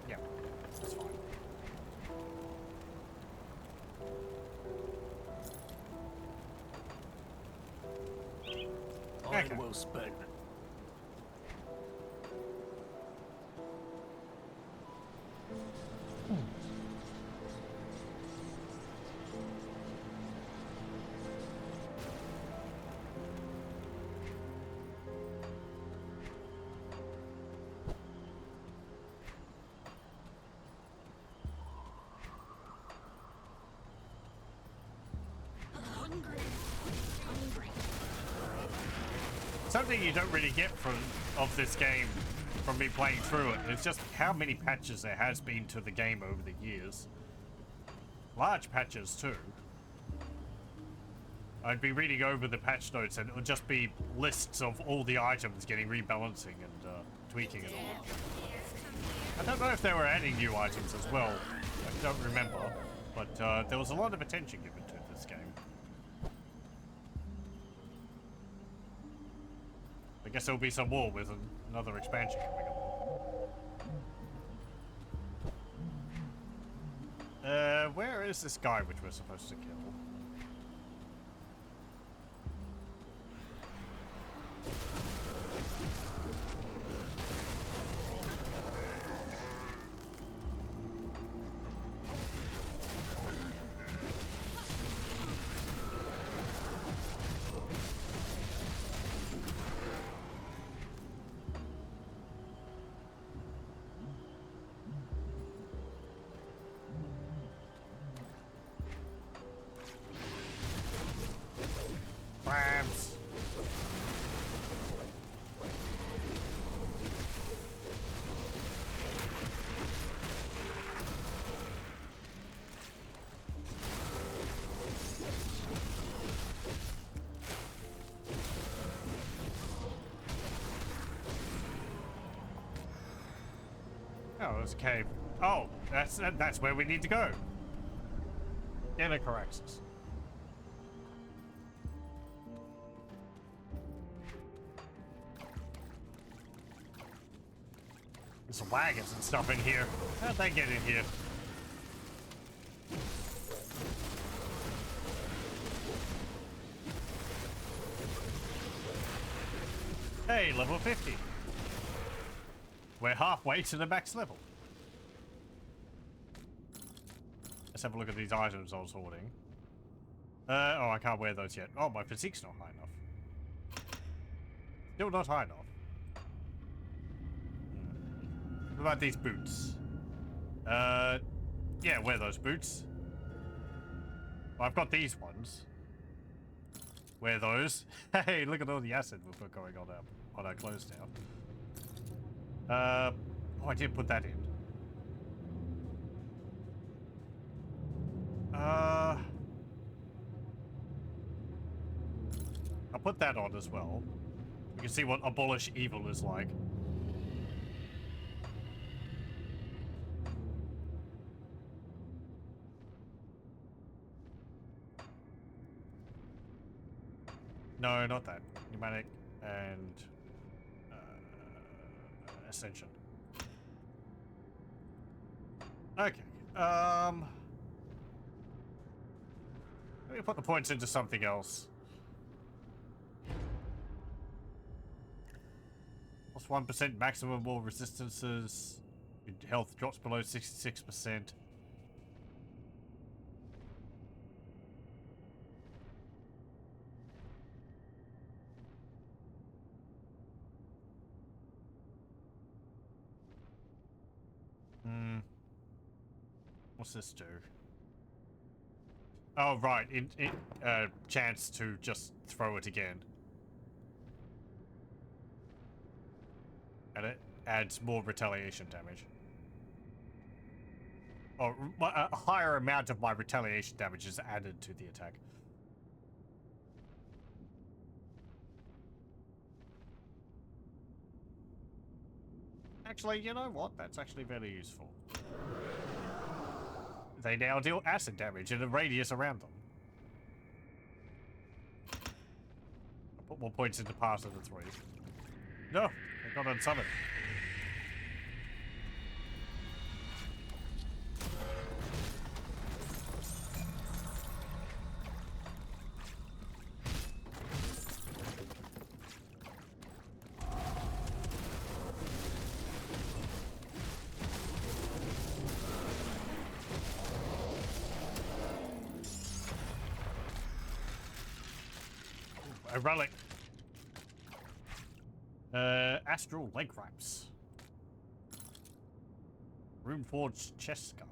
Yeah, that's fine. Okay. Well spent. Something you don't really get of this game from me playing through it is just how many patches there has been to the game over the years. Large patches too. I'd be reading over the patch notes and it would just be lists of all the items getting rebalancing and tweaking it all. I don't know if they were adding new items as well. I don't remember, but there was a lot of attention given to this game. I guess there'll be some more with another expansion coming up. Where is this guy which we're supposed to kill? Crabs. Oh, there's a cave. Oh, that's where we need to go. Necromancer. There's some wagons and stuff in here. How'd they get in here? Hey, level 50. We're halfway to the max level. Let's have a look at these items I was hoarding. Oh, I can't wear those yet. Oh, my physique's not high enough. Still not high enough. What about these boots? Yeah, wear those boots. Well, I've got these ones. Wear those. Hey, look at all the acid we've got going on our clothes now. Oh, I did put that in. I'll put that on as well. You can see what abolish evil is like. No, not that. Pneumatic and Ascension. Okay. Let me put the points into something else. Plus 1% maximum wall resistances. Your health drops below 66%. What's this do? Oh, right. Chance to just throw it again. And it adds more retaliation damage. Or a higher amount of my retaliation damage is added to the attack. Actually, you know what? That's actually very useful. They now deal acid damage in a radius around them. I'll put more points into part of the 3. No, they got unsummoned. A relic. Astral leg wraps. Runeforged chest guard.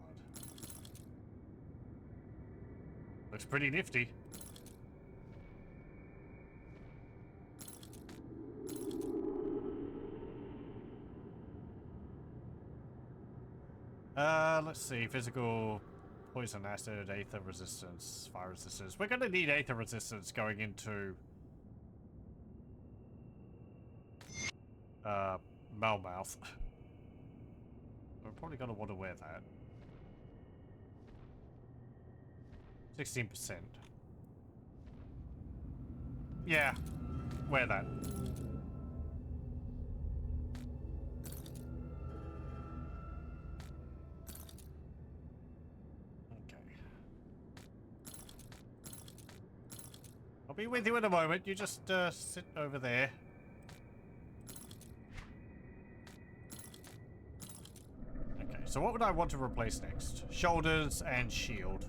Looks pretty nifty. Let's see. Physical, poison, acid, aether resistance, fire resistance. We're gonna need aether resistance going into Malmouth. We're probably gonna want to wear that. 16%. Yeah, wear that. Okay. I'll be with you in a moment. You just sit over there. So what would I want to replace next? Shoulders and shield.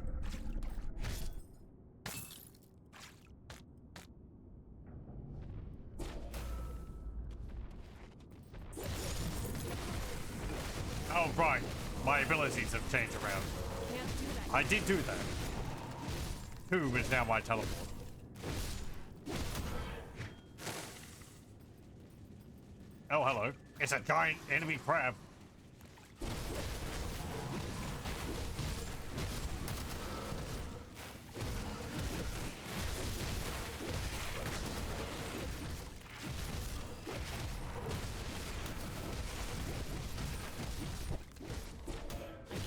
Oh, right. My abilities have changed around. Can't do that. I did do that. 2 is now my teleport. Oh, hello. It's a giant enemy crab.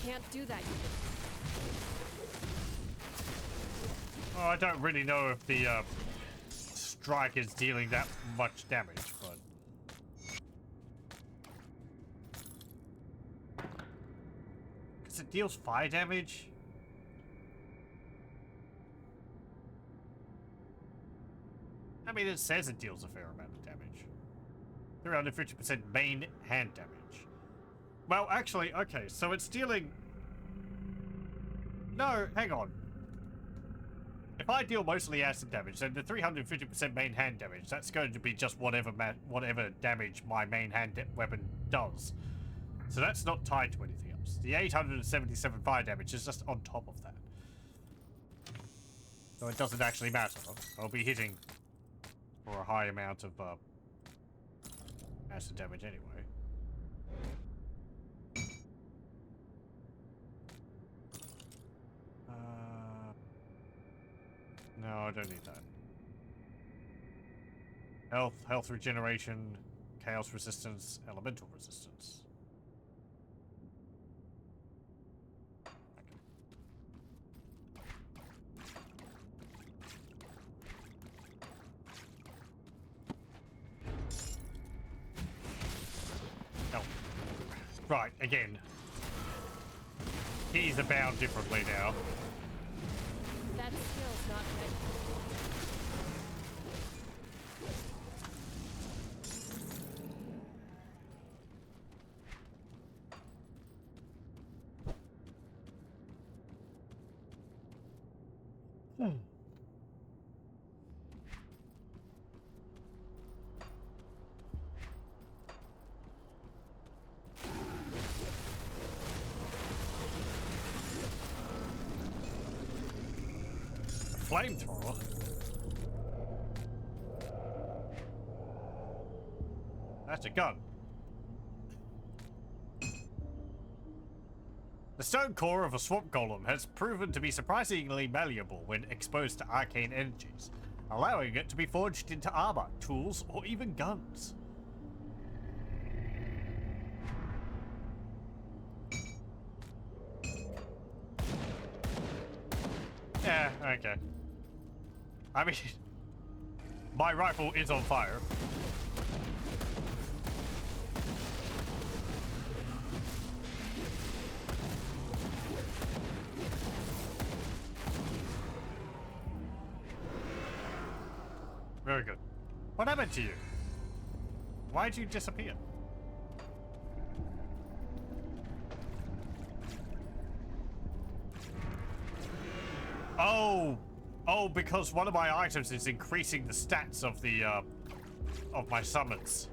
Can't do that. Oh, I don't really know if the strike is dealing that much damage, but because it deals fire damage. I mean, it says it deals a fair amount of damage. 350% main hand damage. Well, actually, okay, so it's dealing... No, hang on. If I deal mostly acid damage, then the 350% main hand damage, that's going to be just whatever damage my main hand weapon does. So that's not tied to anything else. The 877 fire damage is just on top of that. So it doesn't actually matter. I'll be hitting for a high amount of acid damage anyway. No, I don't need that. Health regeneration, chaos resistance, elemental resistance. Oh. Right, again. Keys are bound differently now. That skill's not ready. flamethrower. That's a gun. The stone core of a swamp golem has proven to be surprisingly malleable when exposed to arcane energies, allowing it to be forged into armor, tools, or even guns. Yeah, okay. I mean, my rifle is on fire. Very good. What happened to you? Why'd you disappear? Oh, because one of my items is increasing the stats of the, of my summons.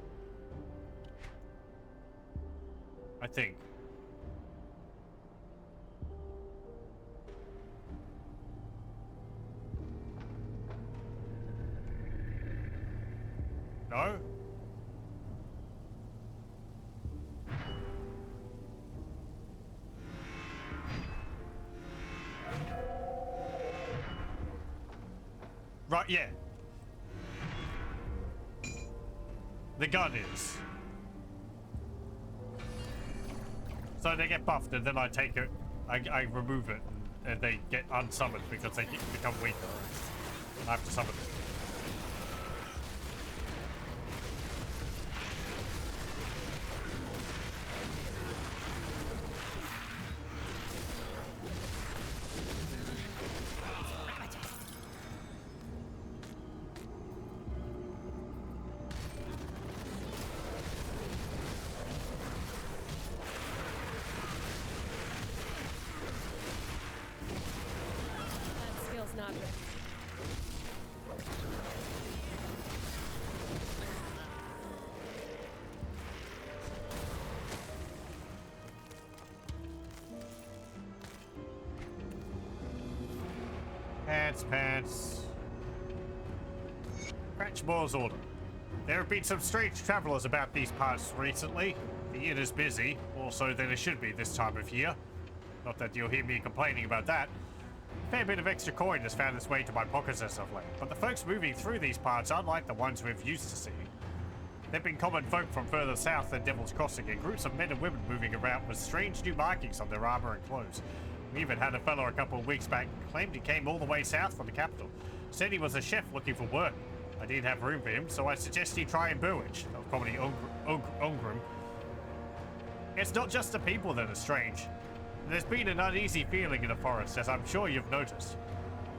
I think. No? Right, yeah. The gun is. So they get buffed and then I take it, I remove it, and they get unsummoned because they become weaker. I have to summon them. That skill's not ready. Pants. Cratchmore's order. There have been some strange travelers about these parts recently. The inn is busy, more so than it should be this time of year. Not that you'll hear me complaining about that. A fair bit of extra coin has found its way to my pockets as of late, but the folks moving through these parts aren't like the ones we've used to seeing. They've been common folk from further south than Devil's Crossing, and groups of men and women moving around with strange new markings on their armor and clothes. We even had a fellow a couple of weeks back claimed he came all the way south from the capital. Said he was a chef looking for work. I didn't have room for him, so I suggest he try in Burwich, or probably Ungrim. It's not just the people that are strange. There's been an uneasy feeling in the forest, as I'm sure you've noticed.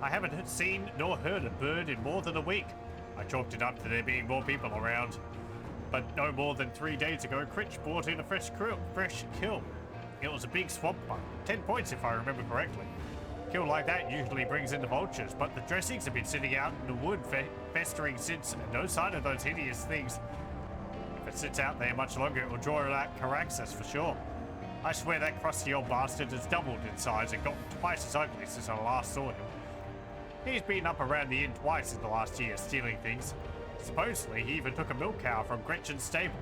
I haven't seen nor heard a bird in more than a week. I chalked it up to there being more people around. But no more than 3 days ago, Critch brought in a fresh kill. It was a big swamp bug, 10 points if I remember correctly. A kill like that usually brings in the vultures, but the dressings have been sitting out in the wood festering since, and no sign of those hideous things. If it sits out there much longer, it will draw out Caraxes for sure. I swear that crusty old bastard has doubled in size and gotten twice as ugly since I last saw him. He's been up around the inn twice in the last year, stealing things. Supposedly, he even took a milk cow from Gretchen's stable.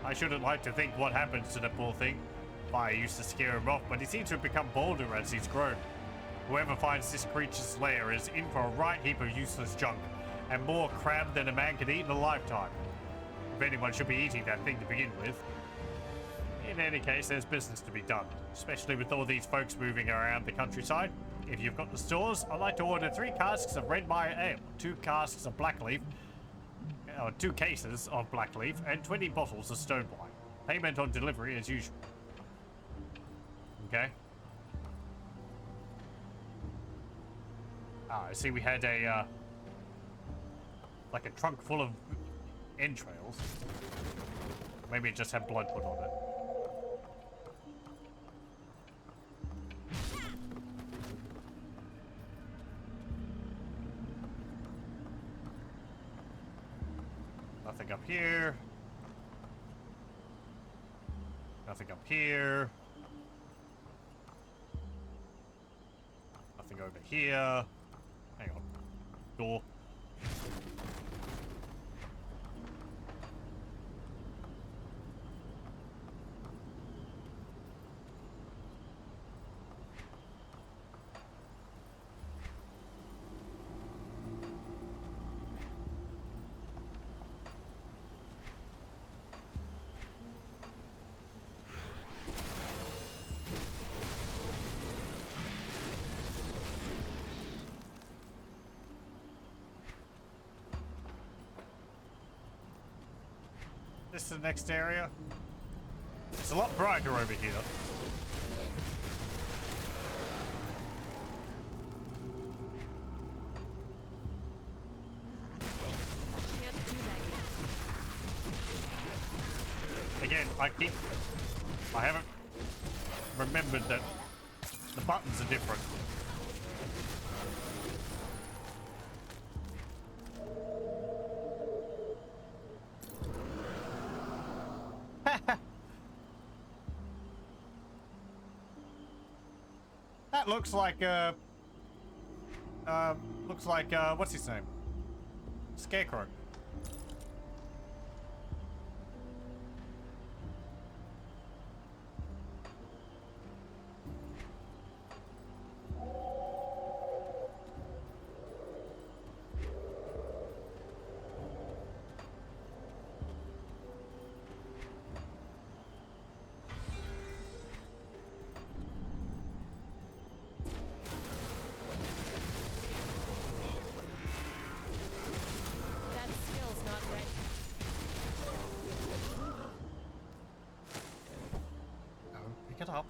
I shouldn't like to think what happens to the poor thing. Fire used to scare him off, but he seems to have become bolder as he's grown. Whoever finds this creature's lair is in for a right heap of useless junk, and more crab than a man could eat in a lifetime. If anyone should be eating that thing to begin with. In any case, there's business to be done, especially with all these folks moving around the countryside. If you've got the stores, I'd like to order 3 casks of red mire ale, 2 casks of blackleaf, 2 cases of blackleaf, and 20 bottles of stone wine. Payment on delivery as usual. Okay. I see we had a, like a trunk full of entrails. Maybe it just had blood put on it. Nothing up here. Nothing up here. Nothing over here. Hang on. Door. This is the next area. It's a lot brighter over here. Can't do that yet. Again, I haven't remembered that the buttons are different. That looks like what's his name? Scarecrow. That skill's not ready. Oh, pick it up.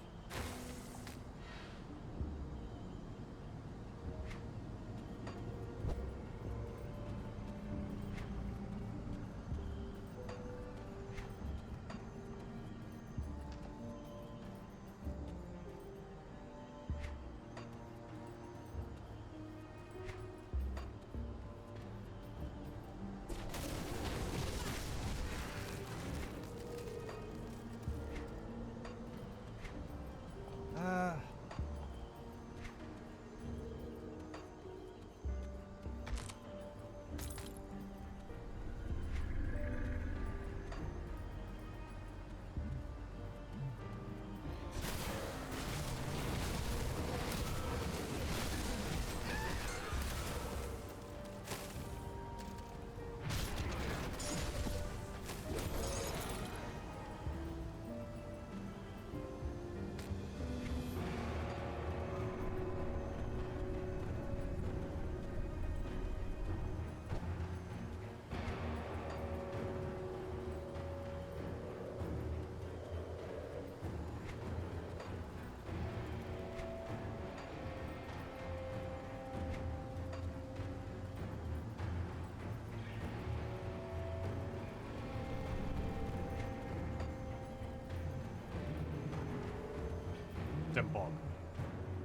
Bog.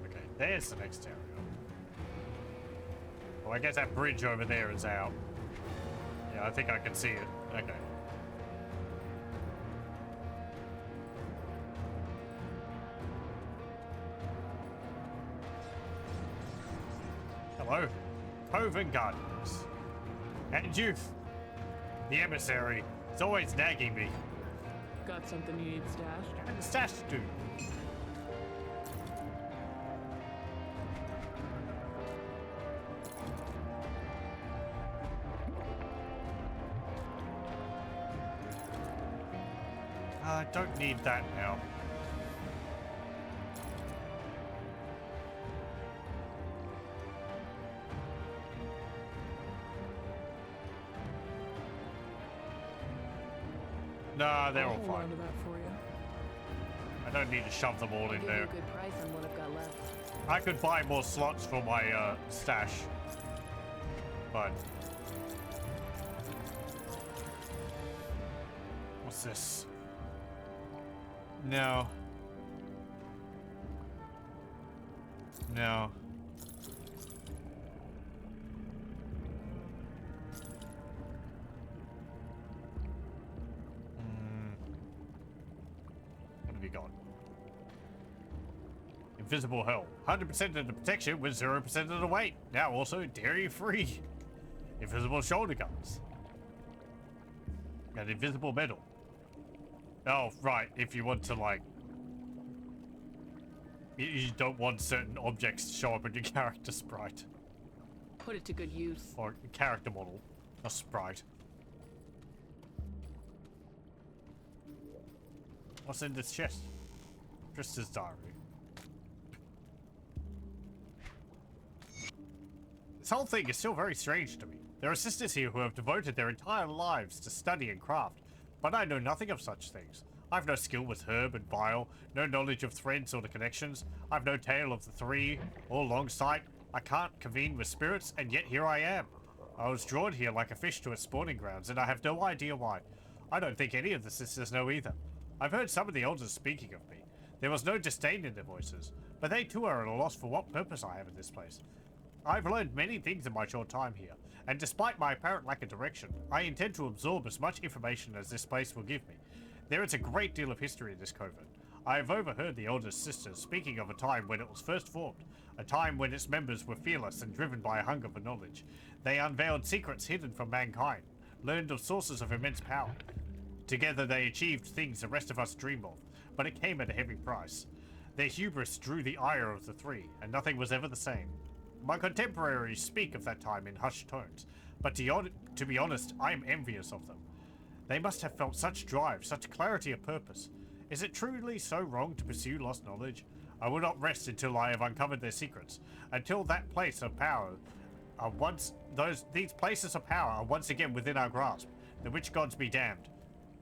Okay, there's the next area. Oh, I guess that bridge over there is out. Yeah, I think I can see it. Okay. Hello, Coven Guardians. And youth. The emissary is always nagging me. Got something you need stashed? And the stash to do. I don't need that now. Nah, they're all Hold fine. on to that for you. I don't need to shove them all in Give you there. a good price on what I've got left. I could buy more slots for my stash, but what's this? No. No. What have you got? Invisible Hell. 100% of the protection with 0% of the weight. Now also dairy free. Invisible shoulder guns. And invisible medal. Oh, right, if you want to, like... You don't want certain objects to show up in your character sprite. Put it to good use. Or character model. Not sprite. What's in this chest? Trista's diary. This whole thing is still very strange to me. There are sisters here who have devoted their entire lives to study and craft, but I know nothing of such things. I've no skill with herb and bile, no knowledge of threads or the connections. I've no tale of the three, or long sight. I can't convene with spirits, and yet here I am. I was drawn here like a fish to its spawning grounds, and I have no idea why. I don't think any of the sisters know either. I've heard some of the elders speaking of me. There was no disdain in their voices, but they too are at a loss for what purpose I have in this place. I've learned many things in my short time here, and despite my apparent lack of direction, I intend to absorb as much information as this place will give me. There is a great deal of history in this coven. I have overheard the eldest sisters speaking of a time when it was first formed, a time when its members were fearless and driven by a hunger for knowledge. They unveiled secrets hidden from mankind, learned of sources of immense power. Together they achieved things the rest of us dream of, but it came at a heavy price. Their hubris drew the ire of the three, and nothing was ever the same. My contemporaries speak of that time in hushed tones, but to be honest, I am envious of them. They must have felt such drive, such clarity of purpose. Is it truly so wrong to pursue lost knowledge? I will not rest until I have uncovered their secrets, until that place of power these places of power are once again within our grasp. The witch gods be damned.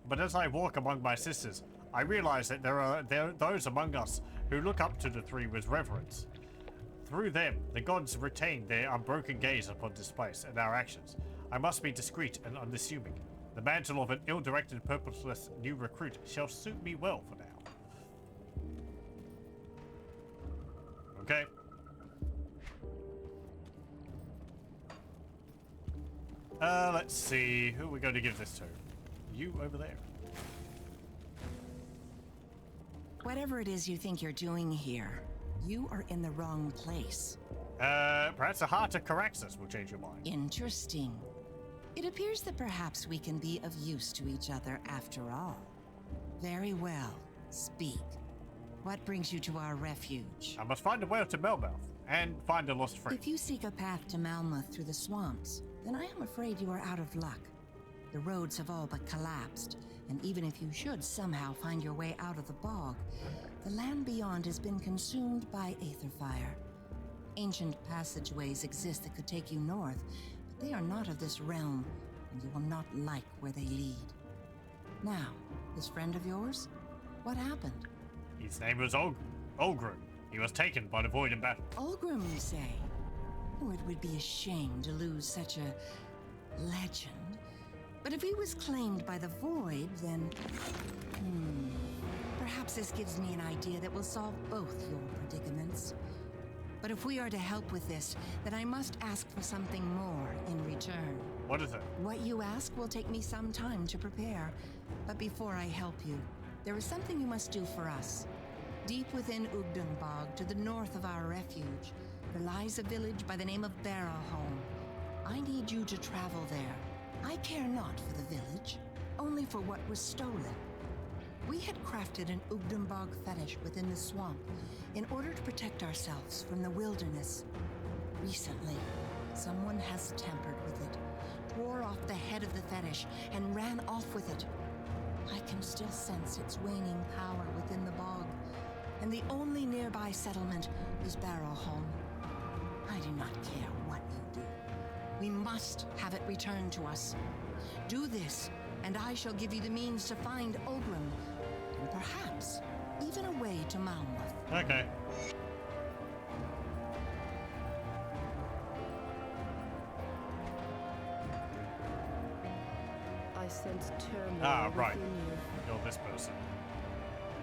But as I walk among my sisters, I realize that there are those among us who look up to the three with reverence. Through them, the gods retain their unbroken gaze upon this place and our actions. I must be discreet and unassuming. The mantle of an ill-directed, purposeless new recruit shall suit me well for now. Okay. Let's see. Who are we going to give this to? You over there. Whatever it is you think you're doing here, you are in the wrong place. Perhaps the heart of Caraxus will change your mind. Interesting. It appears that perhaps we can be of use to each other after all. Very well. Speak. What brings you to our refuge? I must find a way to Malmouth and find a lost friend. If you seek a path to Malmouth through the swamps, then I am afraid you are out of luck. The roads have all but collapsed, and even if you should somehow find your way out of the bog, the land beyond has been consumed by aether fire. Ancient passageways exist that could take you north, but they are not of this realm, and you will not like where they lead. Now, this friend of yours, what happened? His name was Olgrim. He was taken by the void in battle. Olgrim, you say? Oh, it would be a shame to lose such a legend. But if he was claimed by the void, then... Perhaps this gives me an idea that will solve both your predicaments. But if we are to help with this, then I must ask for something more in return. What is it? What you ask will take me some time to prepare. But before I help you, there is something you must do for us. Deep within Ugdenbog, to the north of our refuge, there lies a village by the name of Barrowholm. I need you to travel there. I care not for the village, only for what was stolen. We had crafted an Ugdenbog fetish within the swamp in order to protect ourselves from the wilderness. Recently, someone has tampered with it, tore off the head of the fetish, and ran off with it. I can still sense its waning power within the bog, and the only nearby settlement is Barrowholm. I do not care what you do. We must have it returned to us. Do this, and I shall give you the means to find Ogrim, and perhaps even a way to Malmouth. Okay. I sense turmoil Right. within you. Kill this person.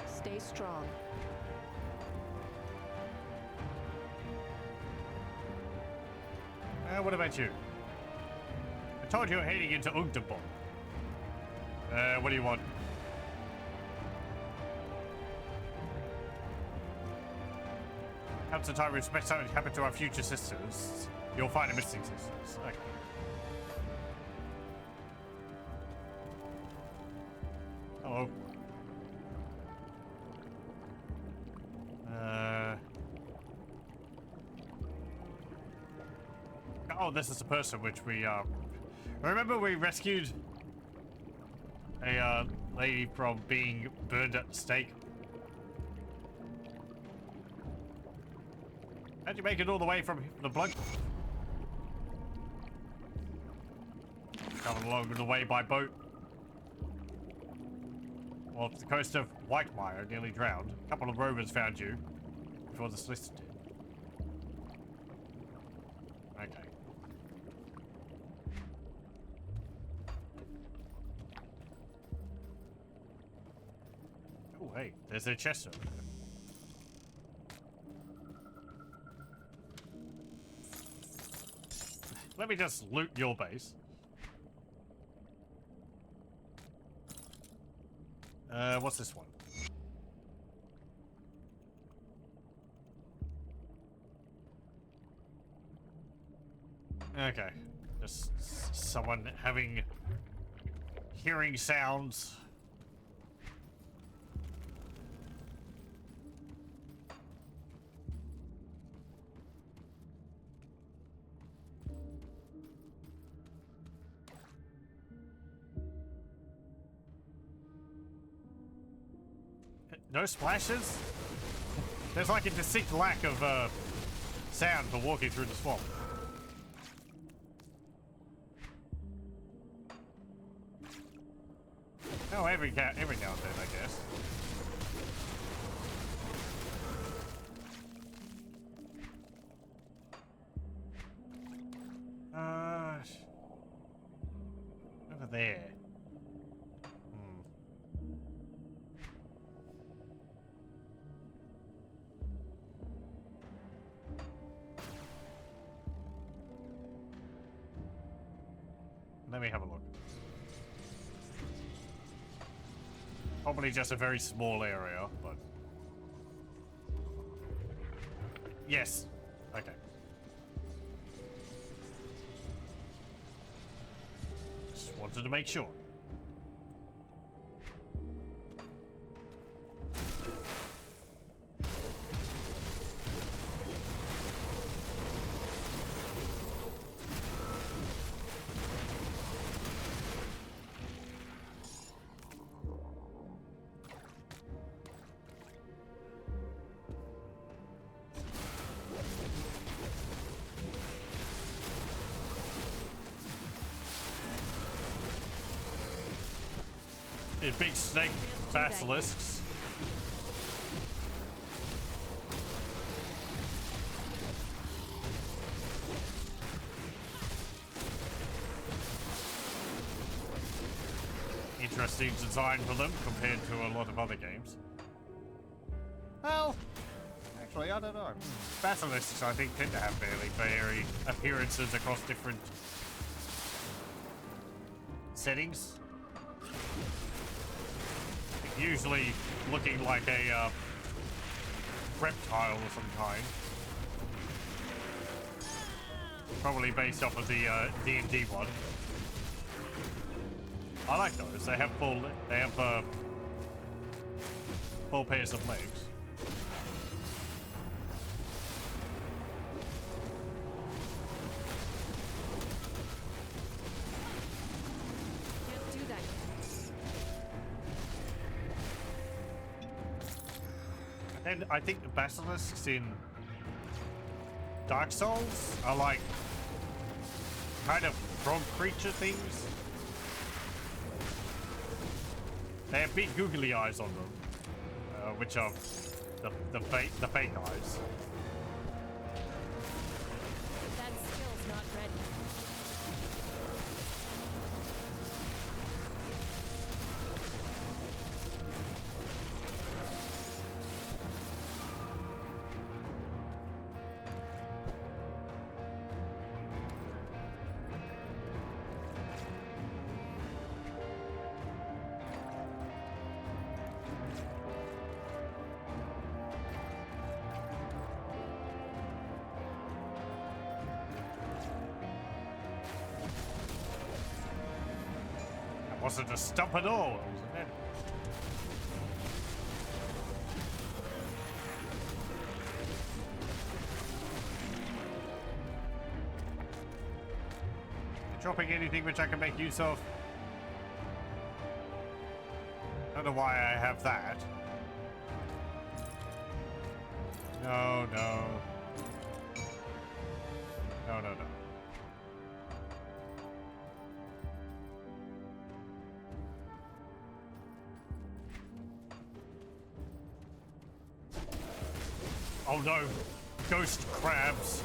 Stay strong. What about you? I told you you're heading into Ugdenbog. What do you want? Comes the time we expect something to happen to our future sisters. You'll find a missing sisters. Okay. Oh, this is the person which we, remember we rescued a, lady from being burned at the stake? How'd you make it all the way from the blood? Coming along the way by boat. Well, off the coast of Whitemire, nearly drowned. A couple of rovers found you before the solicitor did. Okay. Oh, hey, there's a chest over there. Let me just loot your base. What's this one? Okay. Just someone having hearing sounds. No splashes? There's like a distinct lack of sound for walking through the swamp. Oh, every now and then, I guess. Over there. Let me have a look. Probably just a very small area, but... Yes. Okay. Just wanted to make sure. Big snake basilisks. Interesting design for them compared to a lot of other games. Well, actually, I don't know. Basilisks, I think, tend to have fairly varied appearances across different settings. Usually looking like a reptile of some kind. Probably based off of the D&D one. I like those. They have full pairs of legs. And I think the basilisks in Dark Souls are like kind of frog creature things. They have big googly eyes on them, which are the fake eyes. That skill's not ready. Wasn't a stump at all, wasn't it? dropping anything which I can make use of. Don't know why I have that. No, no. No, no, no. Oh no, ghost crabs.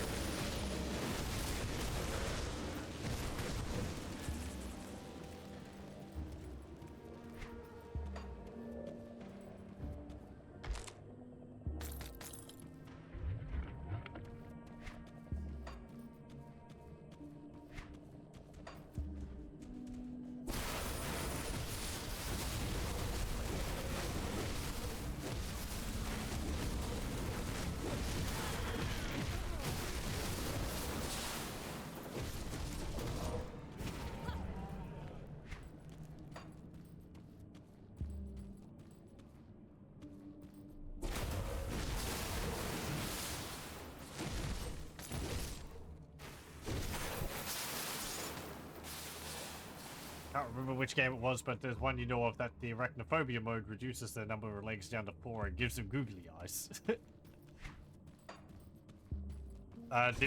Can't remember which game it was, but there's one you know of that the arachnophobia mode reduces their number of legs down to 4 and gives them googly eyes. Did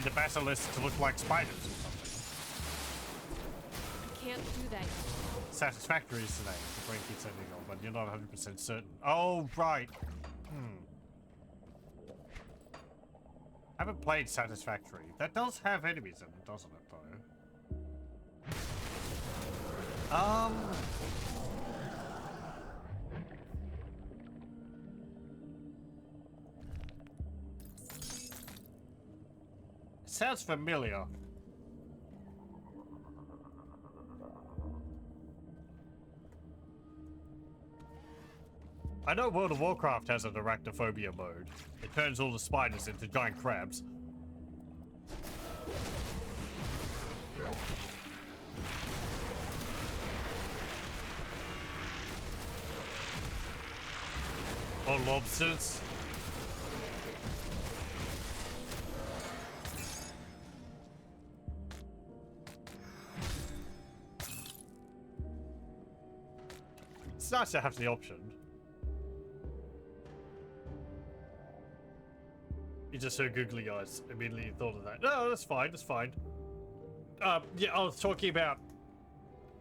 the basilisks look like spiders or something? I can't do that. Satisfactory is the name. The brain keeps ending on, but you're not 100% certain. Oh, right. Haven't played Satisfactory. That does have enemies in it, doesn't it, though? Sounds familiar. I know World of Warcraft has an arachnophobia mode. It turns all the spiders into giant crabs. Or lobsters. It's nice to have the option. You just heard googly eyes. Immediately thought of that. No, that's fine. That's fine. Yeah, I was talking about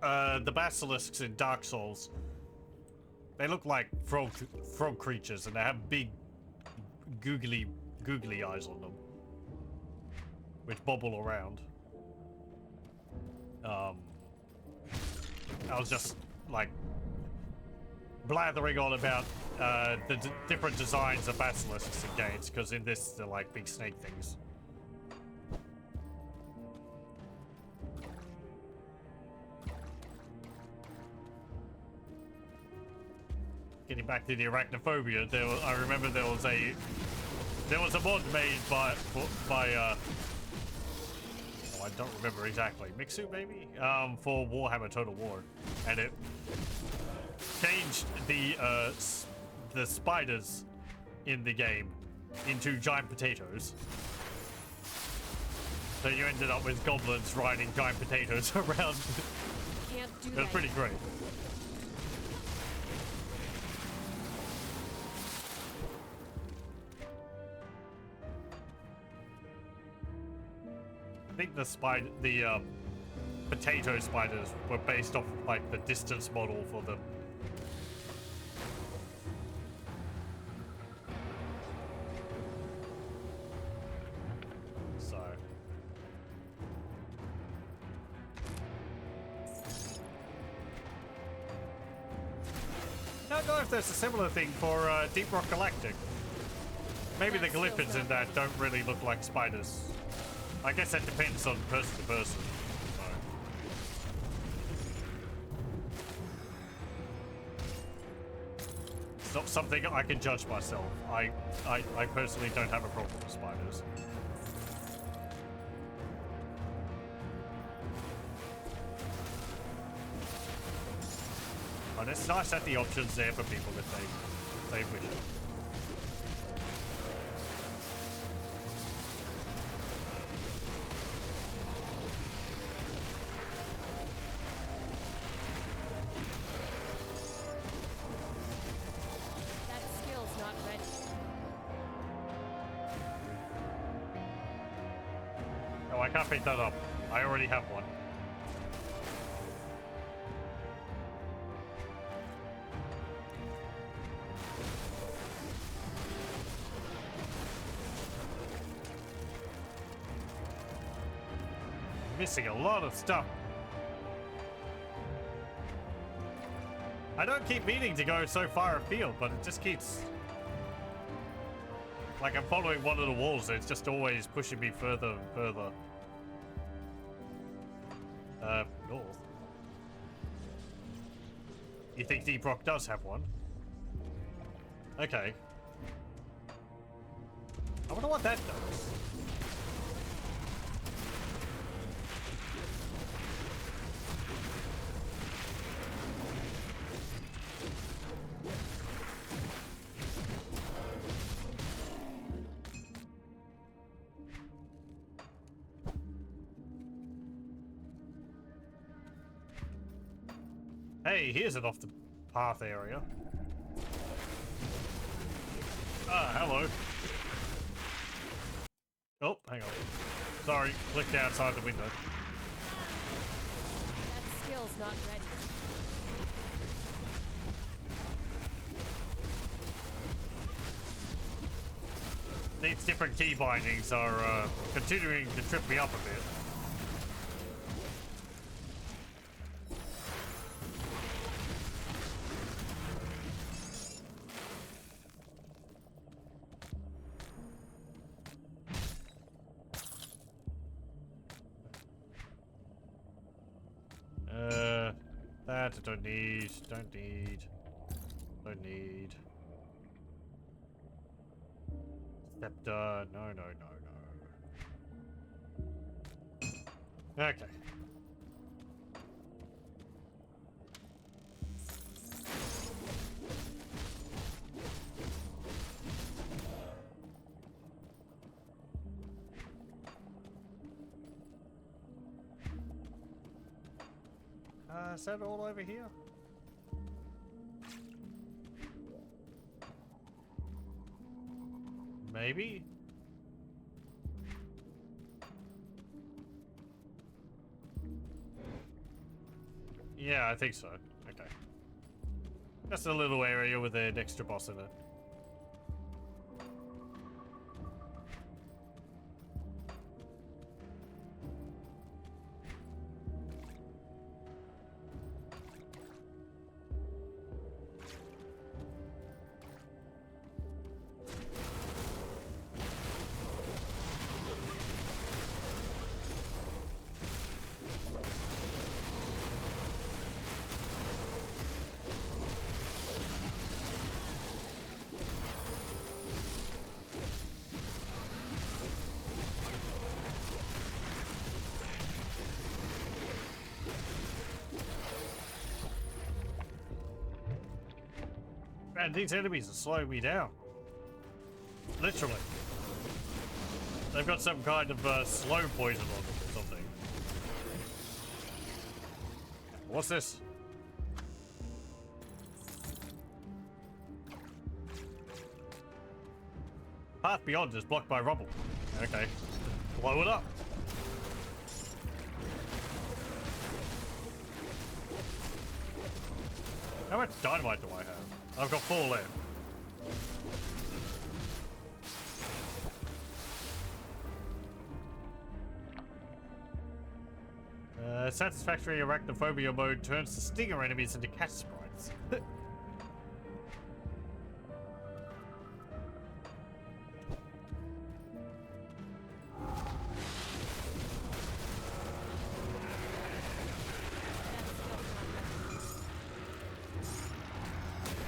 the basilisks in Dark Souls. They look like frog creatures, and they have big, googly eyes on them, which bobble around. I was just like blathering on about the different designs of basilisks in games, because in this they're like big snake things. Getting back to the arachnophobia, I remember there was a mod made by oh, I don't remember exactly, Mixu maybe, for Warhammer Total War, and it changed the spiders in the game into giant potatoes. So you ended up with goblins riding giant potatoes around. Can't do It was pretty great. I think the potato spiders were based off of, like, the distance model for them. So. I don't know if there's a similar thing for Deep Rock Galactic. Maybe the glyphids in that don't really look like spiders. I guess that depends on person to person. So. It's not something I can judge myself. I personally don't have a problem with spiders. But it's nice that the option's there for people if they wish it. can't pick that up. I already have one. Missing a lot of stuff. I don't keep meaning to go so far afield, but it just keeps... Like, I'm following one of the walls, so it's just always pushing me further and further. North. You think Deep Rock does have one? Okay. I wonder what that does. Hey, here's an off the path area. Ah, hello. Oh, hang on. Sorry, clicked outside the window. That skill's not ready. These different key bindings are continuing to trip me up a bit. That I don't need, don't need. Scepter, no. Okay. Is that all over here? Maybe? Yeah, I think so. Okay. Just a little area with an extra boss in it. Man, these enemies are slowing me down. Literally. They've got some kind of slow poison on them or something. What's this? Path beyond is blocked by rubble. Okay. Blow it up. How much dynamite do I have? I've got 4 left. Satisfactory arachnophobia mode turns the stinger enemies into cat sprites.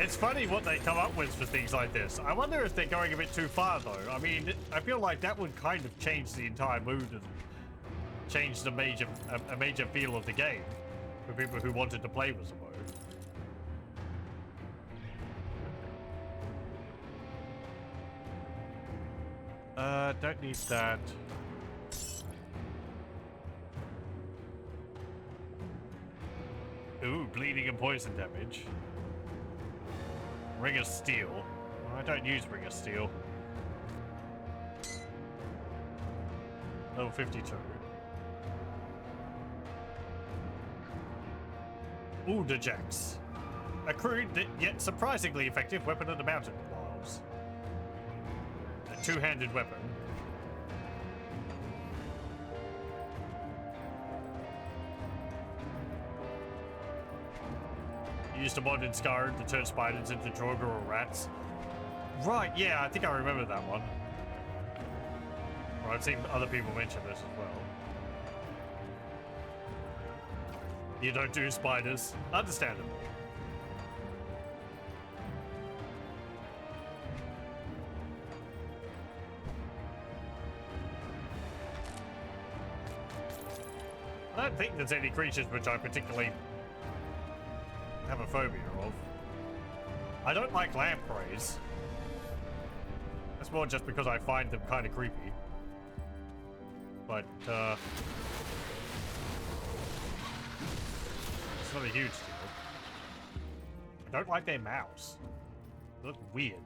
It's funny what they come up with for things like this. I wonder if they're going a bit too far, though. I mean, I feel like that would kind of change the entire mood and change the major feel of the game for people who wanted to play with the mode. Don't need that. Ooh, bleeding and poison damage. Ring of Steel. Well, I don't use Ring of Steel. Level 52. Ulderjax. A crude yet surprisingly effective weapon of the mountain wilds. A two-handed weapon. Used a mod in Skyrim to turn spiders into Draugr or rats. Right, yeah, I think I remember that one. Or I've seen other people mention this as well. You don't do spiders. Understandable. I don't think there's any creatures which I particularly have a phobia of. I don't like lampreys. That's more just because I find them kind of creepy. But, it's not a huge deal. I don't like their mouths. They look weird.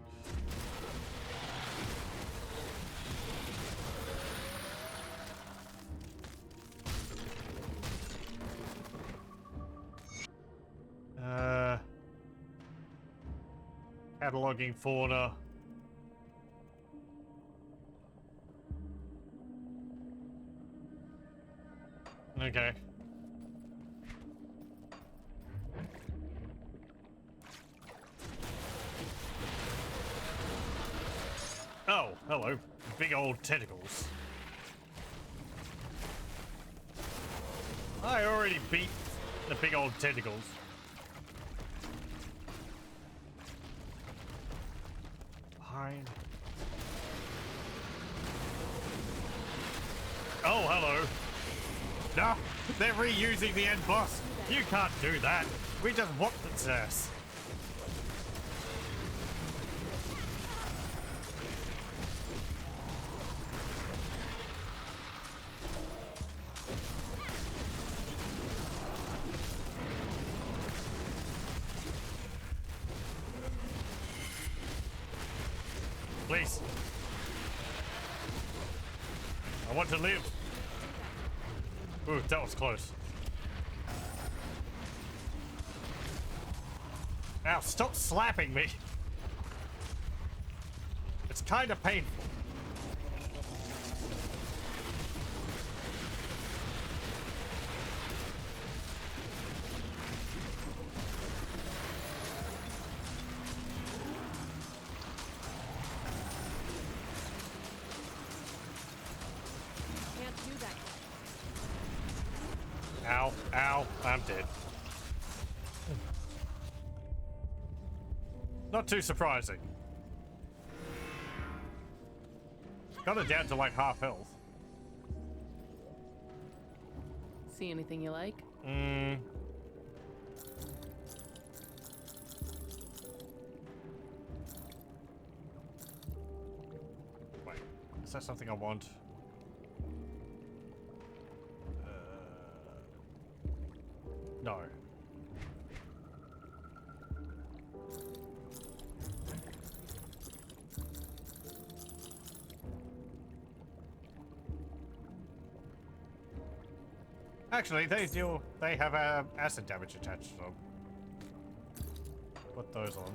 Cataloging fauna. Okay. Oh, hello. Big old tentacles. I already beat the big old tentacles. Behind. Oh, hello. No, they're reusing the end boss. You can't do that. We just want the Zers. Please. I want to live. Ooh, that was close. Ow, stop slapping me. It's kind of painful. Ow, ow, I'm dead. Not too surprising. Got it down to like half health. See anything you like? Wait, is that something I want? No. Actually, they have acid damage attached to them. Put those on.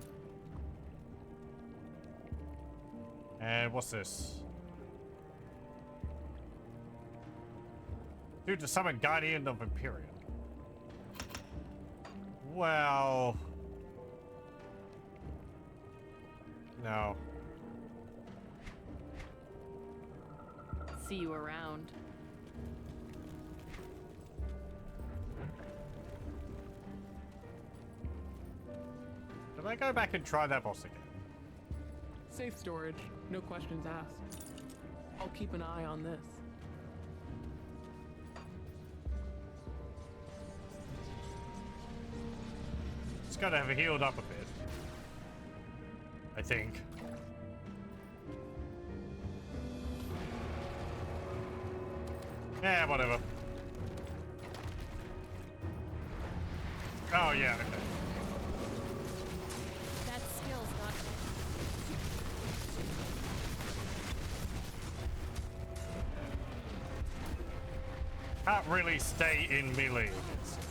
And what's this? Due to summon Guardian of Imperium. Well... No. See you around. Did I go back and try that boss again? Safe storage, no questions asked. I'll keep an eye on this. It's gotta have healed up a bit. I think. Yeah, whatever. Oh, yeah, okay. That skill's not. Can't really stay in melee against it.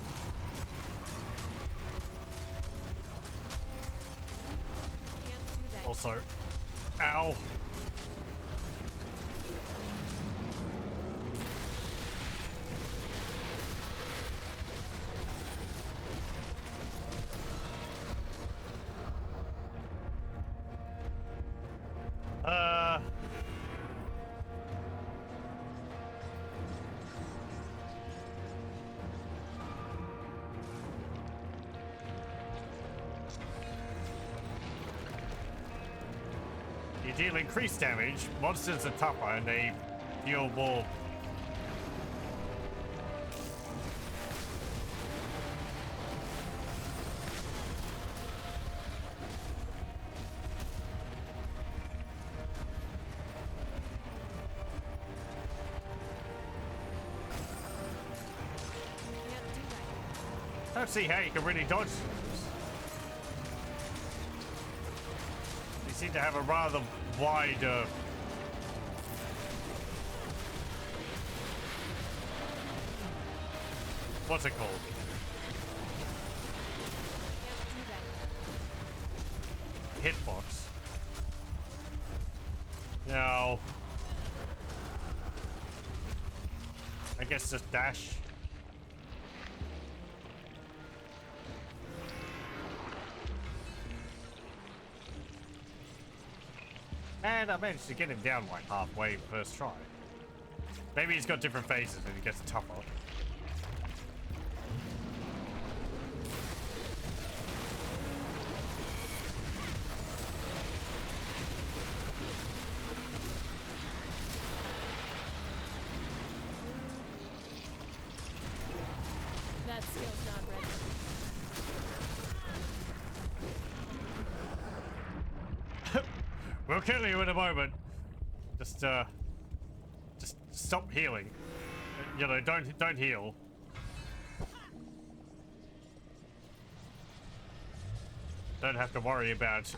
also. Ow. You deal increased damage, monsters are tougher, and they deal more. I don't see how you can really dodge those. They seem to have a rather wide what's it called? Hitbox. No. I guess just dash. And I managed to get him down like halfway first try. Maybe he's got different phases and he gets tougher. That skill's not ready. We'll kill you in a moment. Just stop healing. You know, don't heal. Don't have to worry about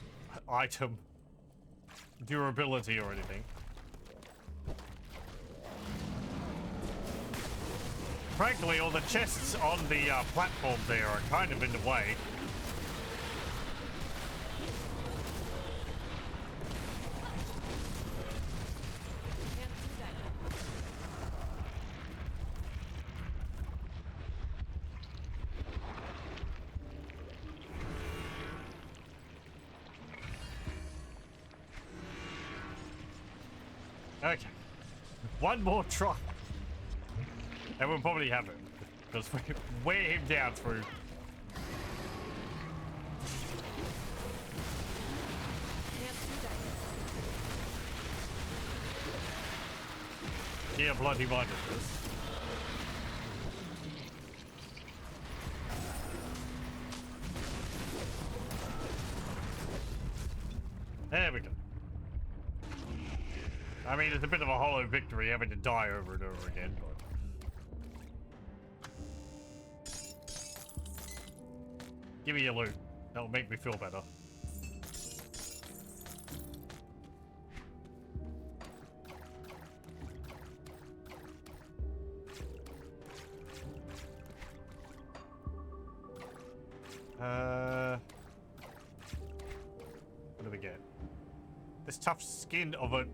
item durability or anything. Frankly, all the chests on the platform there are kind of in the way. Okay. One more try. And we'll probably have him. Because we wear him down through. Yeah, bloody mindedness. There we go. I mean, it's a bit of a hollow victory having to die over and over again, but... Give me your loot. That'll make me feel better. What do we get? This tough skin of a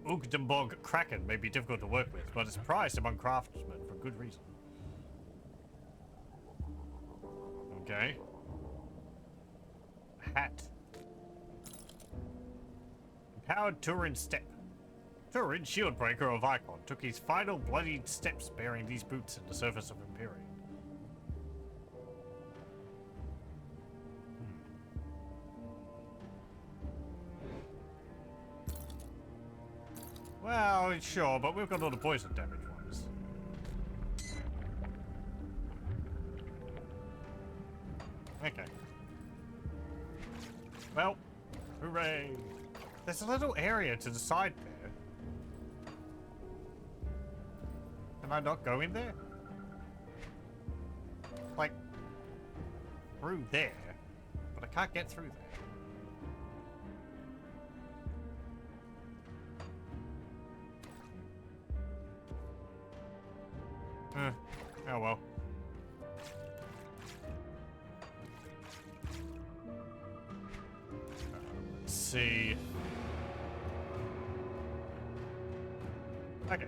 Ugdenbog Kraken may be difficult to work with, but it's prized among craftsmen for good reason. Okay. Hat. Empowered Turin Step. Turin, Shieldbreaker of Icon, took his final bloodied steps bearing these boots in the surface of Imperium. Well, sure, but we've got all the poison damage ones. Okay. Well, hooray! There's a little area to the side there. Can I not go in there? Like, through there, but I can't get through there. Oh well. Let's see. Okay.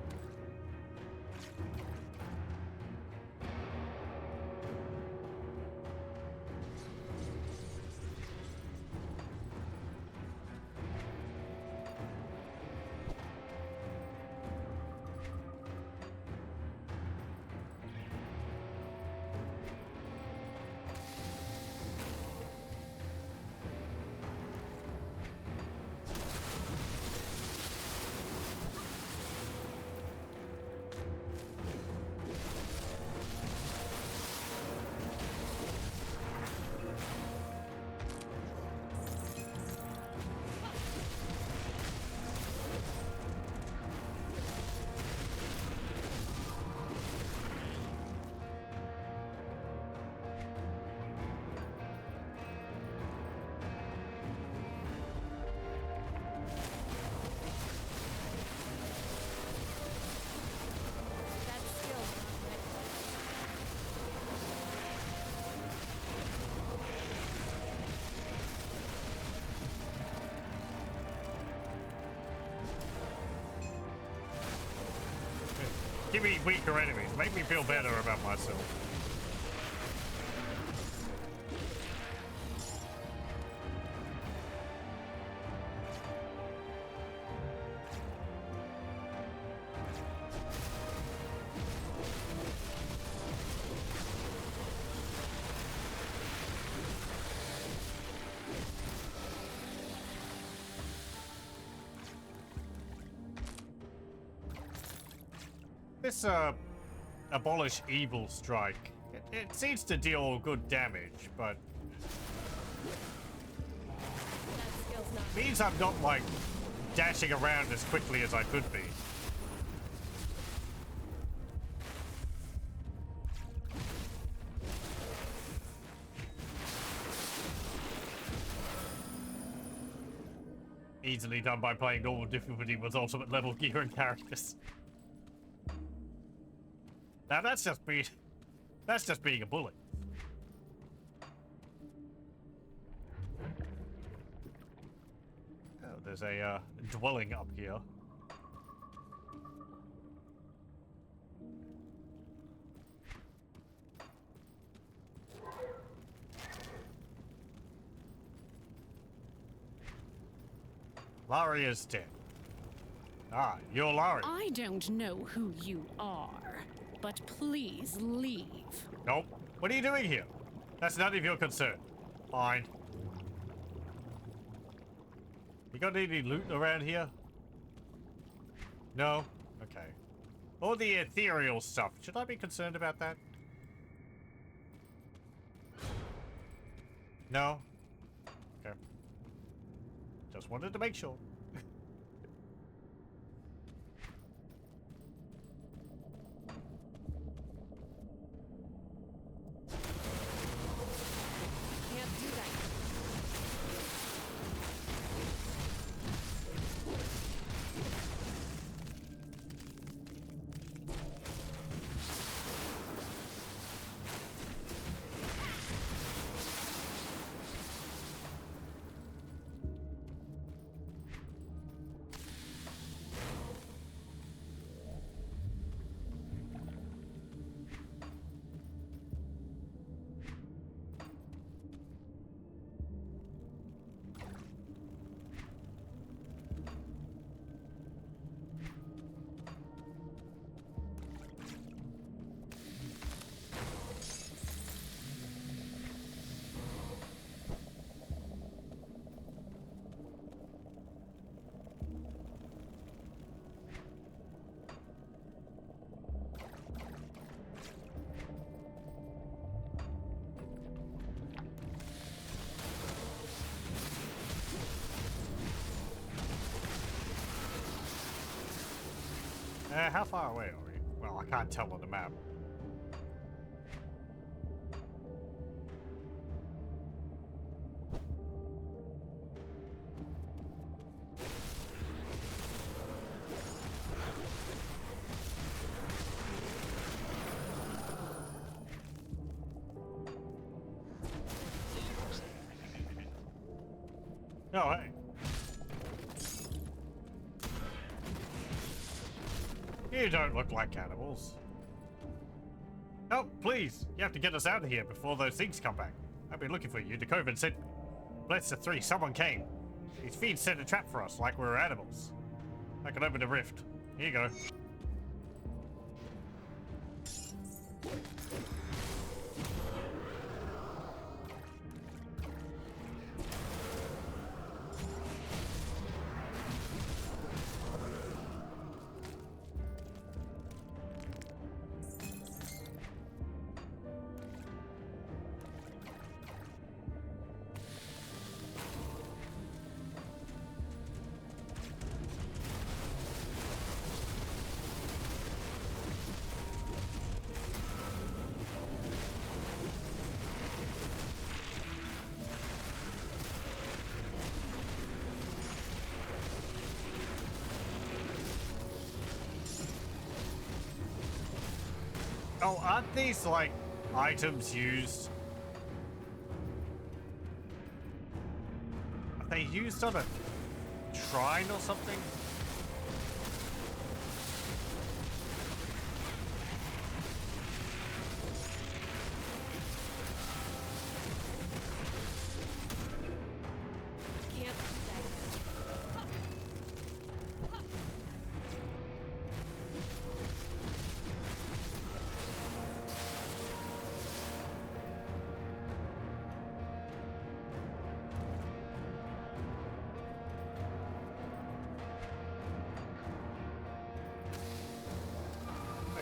That skill's not ready. Give me weaker enemies. Make me feel better about myself. This, abolish evil strike. It seems to deal good damage, but That skill's not means I'm not, like, dashing around as quickly as I could be. Easily done by playing normal difficulty with ultimate level gear and characters. Now that's just being a bully. Oh, there's a dwelling up here. Laria's dead. Ah, you're Laria. I don't know who you are, but please leave. Nope. What are you doing here? That's none of your concern. Fine. You got any loot around here? No? Okay. All the ethereal stuff. Should I be concerned about that? No? Okay. Just wanted to make sure. Can't do that. How far away are we? Well, I can't tell on the map. Oh, hey. You don't look like cannibals. Oh, please, you have to get us out of here before those things come back. I've been looking for you. The Coven sent me. Bless the three, someone came. These fiends set a trap for us like we were animals. I can open the rift. Here you go. Oh, aren't these, like, items used? Are they used on a shrine or something? Can't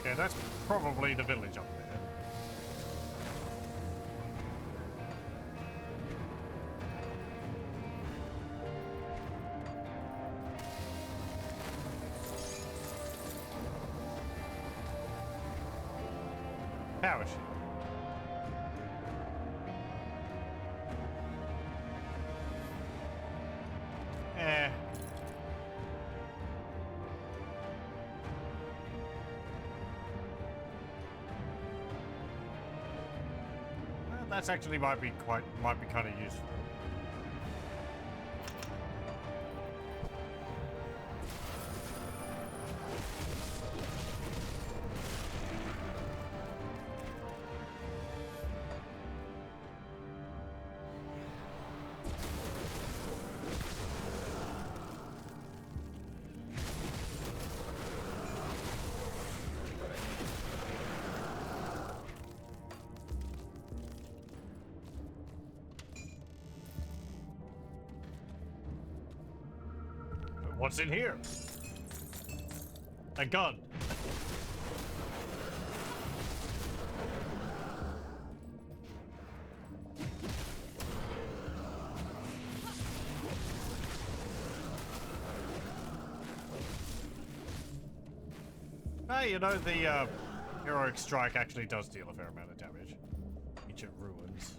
Okay, that's probably the village up there. Power shield. Eh. Well, that's actually might be kind of useful. What's in here? A gun. Hey, you know, the heroic strike actually does deal a fair amount of damage. Ancient ruins.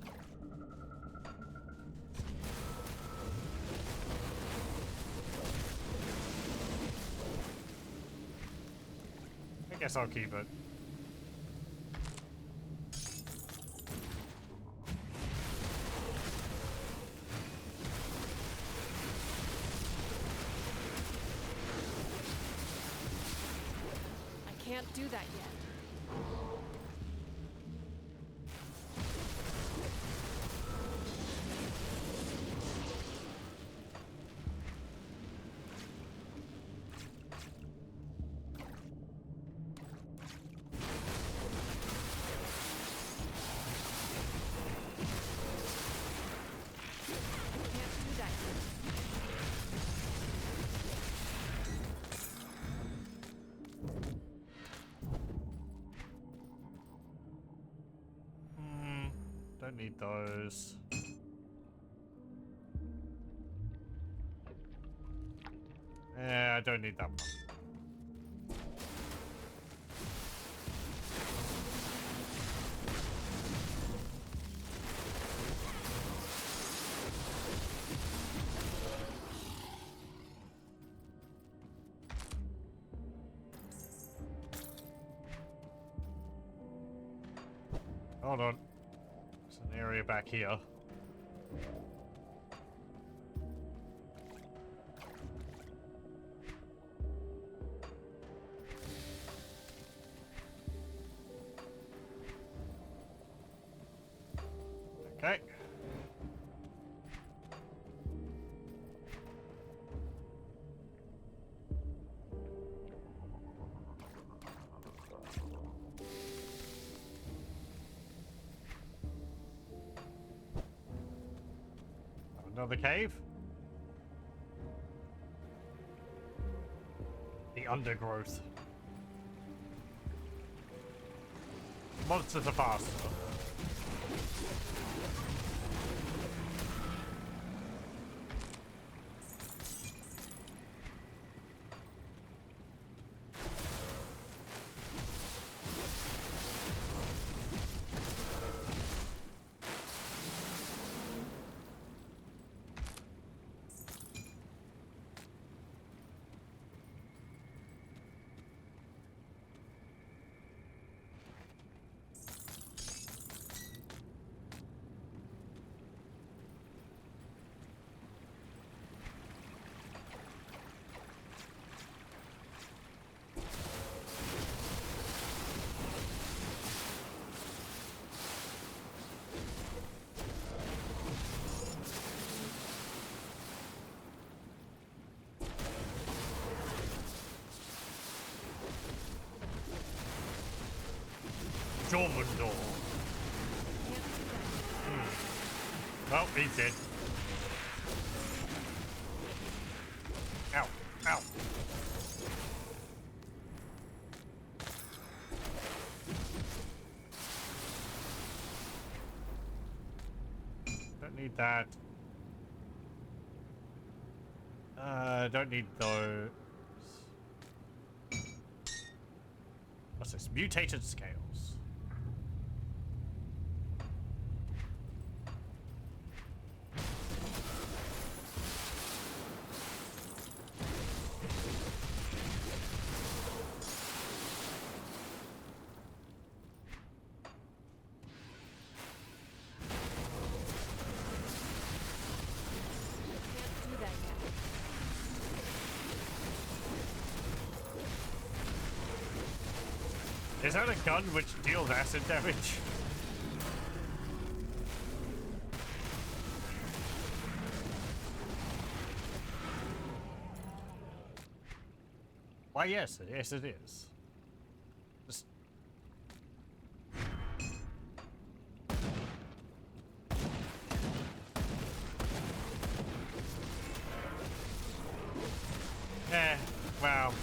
I guess I'll keep it. I can't do that yet. Don't need those. Yeah, I don't need that one. Hold on. There's an area back here. Okay. Another cave. The undergrowth. Monsters are faster. Jormungandr. Well, he's dead. Ow. Ow. Don't need that. Don't need those. What's this? Mutated scales. Is that a gun which deals acid damage? Why, yes, yes it is. Just... well...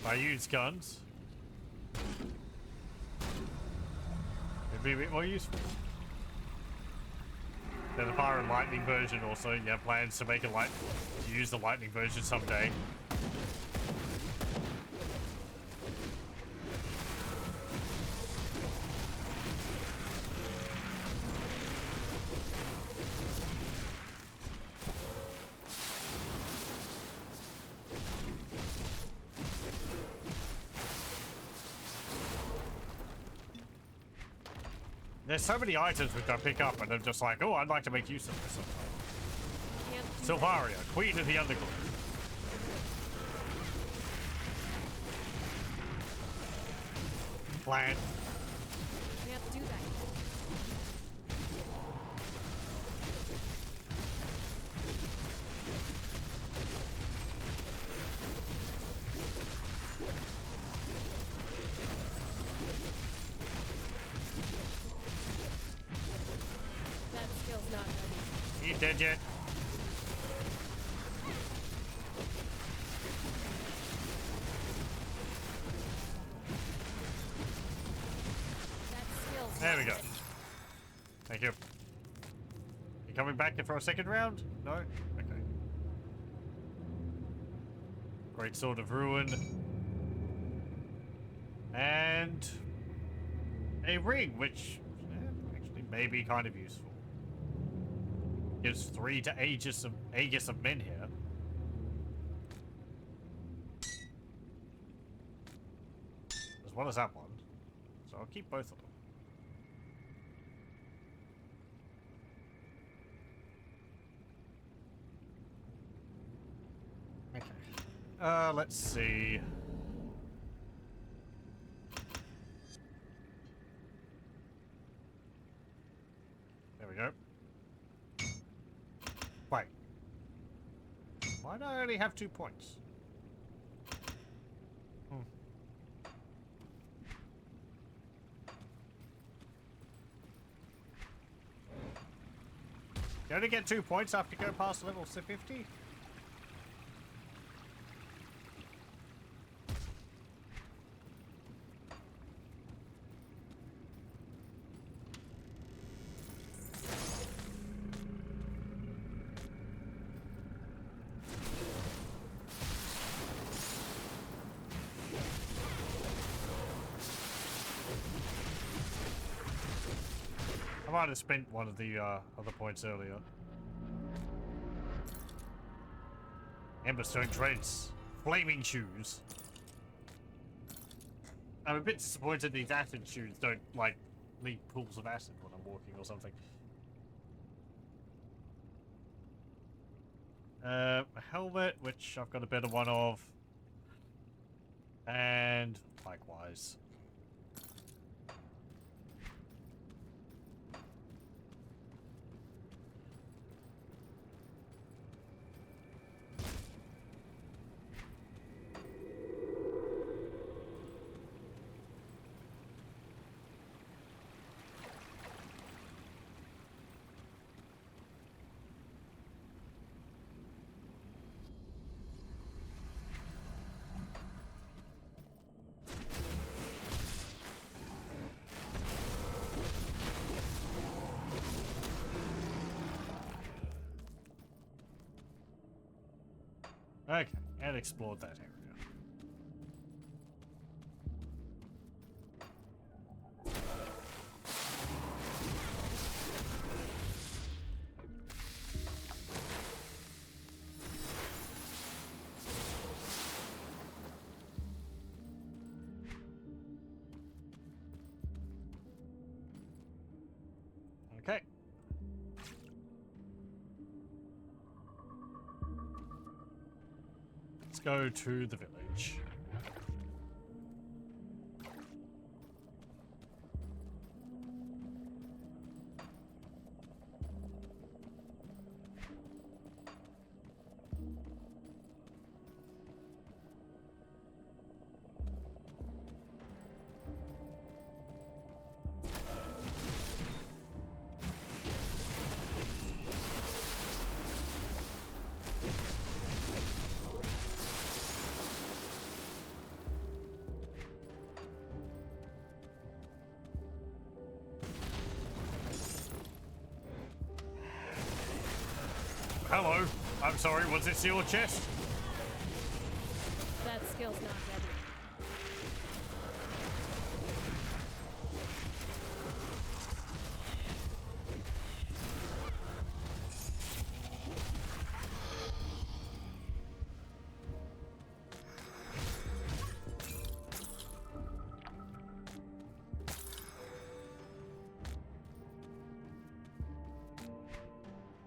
I use guns. It'd be a bit more useful. There's a fire and lightning version also. You have plans to make to use the lightning version someday. There's so many items which I pick up and I'm just like, oh, I'd like to make use of this sometime. Silvaria, Queen of the Undergrowth. Plant. Can't do that. You dead yet? There we go. Thank you. You coming back for a second round? No? Okay. Great Sword of Ruin. And a ring, which actually may be kind of useful. Gives 3 to Aegis of Men here. As well as that one. So I'll keep both of them. Okay. Let's see. Why do I only have 2 points? You only get 2 points after you go past level 50? I might have spent one of the other points earlier. Emberstone treads, flaming shoes. I'm a bit disappointed these acid shoes don't, like, leave pools of acid when I'm walking or something. A helmet, which I've got a better one of. And likewise. Okay, and explored that area. Okay. Let's go to the village. Hello. I'm sorry, was this your chest? That skill's not deadly.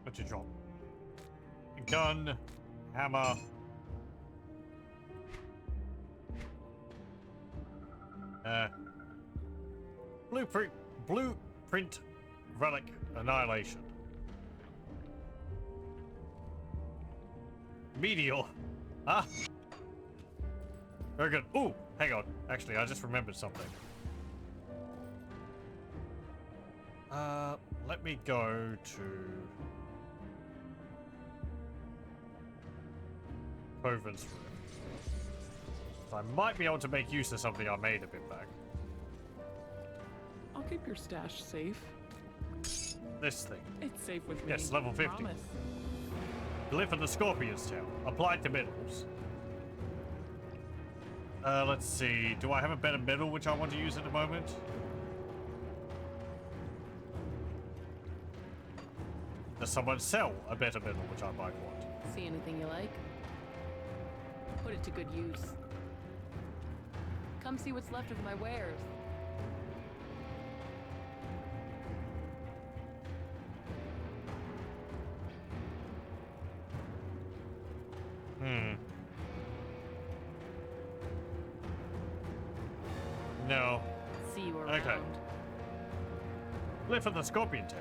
What'd you drop? Gun, hammer. Blueprint relic annihilation. Meteor. Ah. Very good. Ooh, hang on. Actually, I just remembered something. Let me go to Coven's room. So I might be able to make use of something I made a bit back. I'll keep your stash safe. This thing. It's safe with me. Yes, level 50. Promise. Glyph of the Scorpion's Tail. Applied to minerals. Let's see. Do I have a better metal which I want to use at the moment? Does someone sell a better metal which I might want? See anything you like? Put it to good use. Come see what's left of my wares. No. See you around. Okay. Glyph of the Scorpion Tail.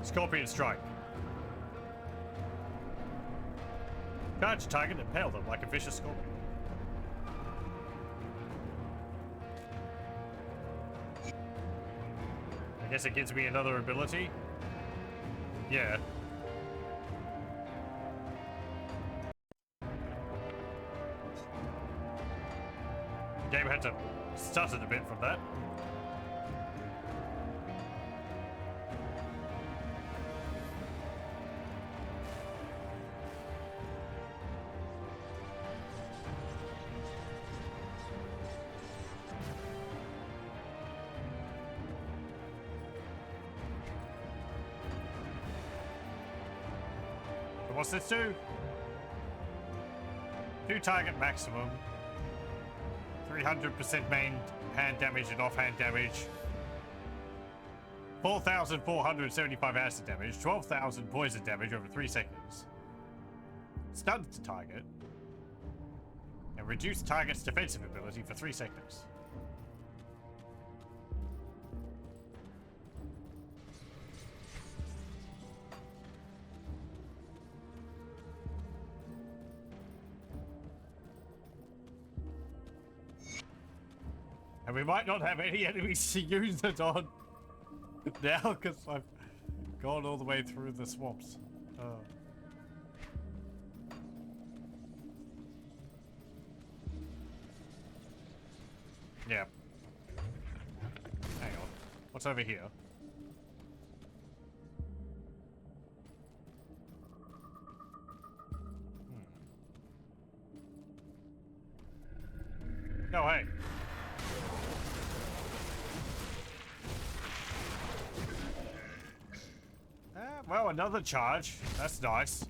Scorpion Strike. Charge a target and impale them like a vicious scorpion. I guess it gives me another ability. Yeah. Game had to stutter a bit from that. So what's this do? 2 target maximum. 300% main hand damage and offhand damage. 4,475 acid damage. 12,000 poison damage over 3 seconds. Stuns the target. And reduce target's defensive ability for 3 seconds. And we might not have any enemies to use it on now because I've gone all the way through the swamps. Yeah. Hang on. What's over here? No, hey. Well, another charge. That's nice.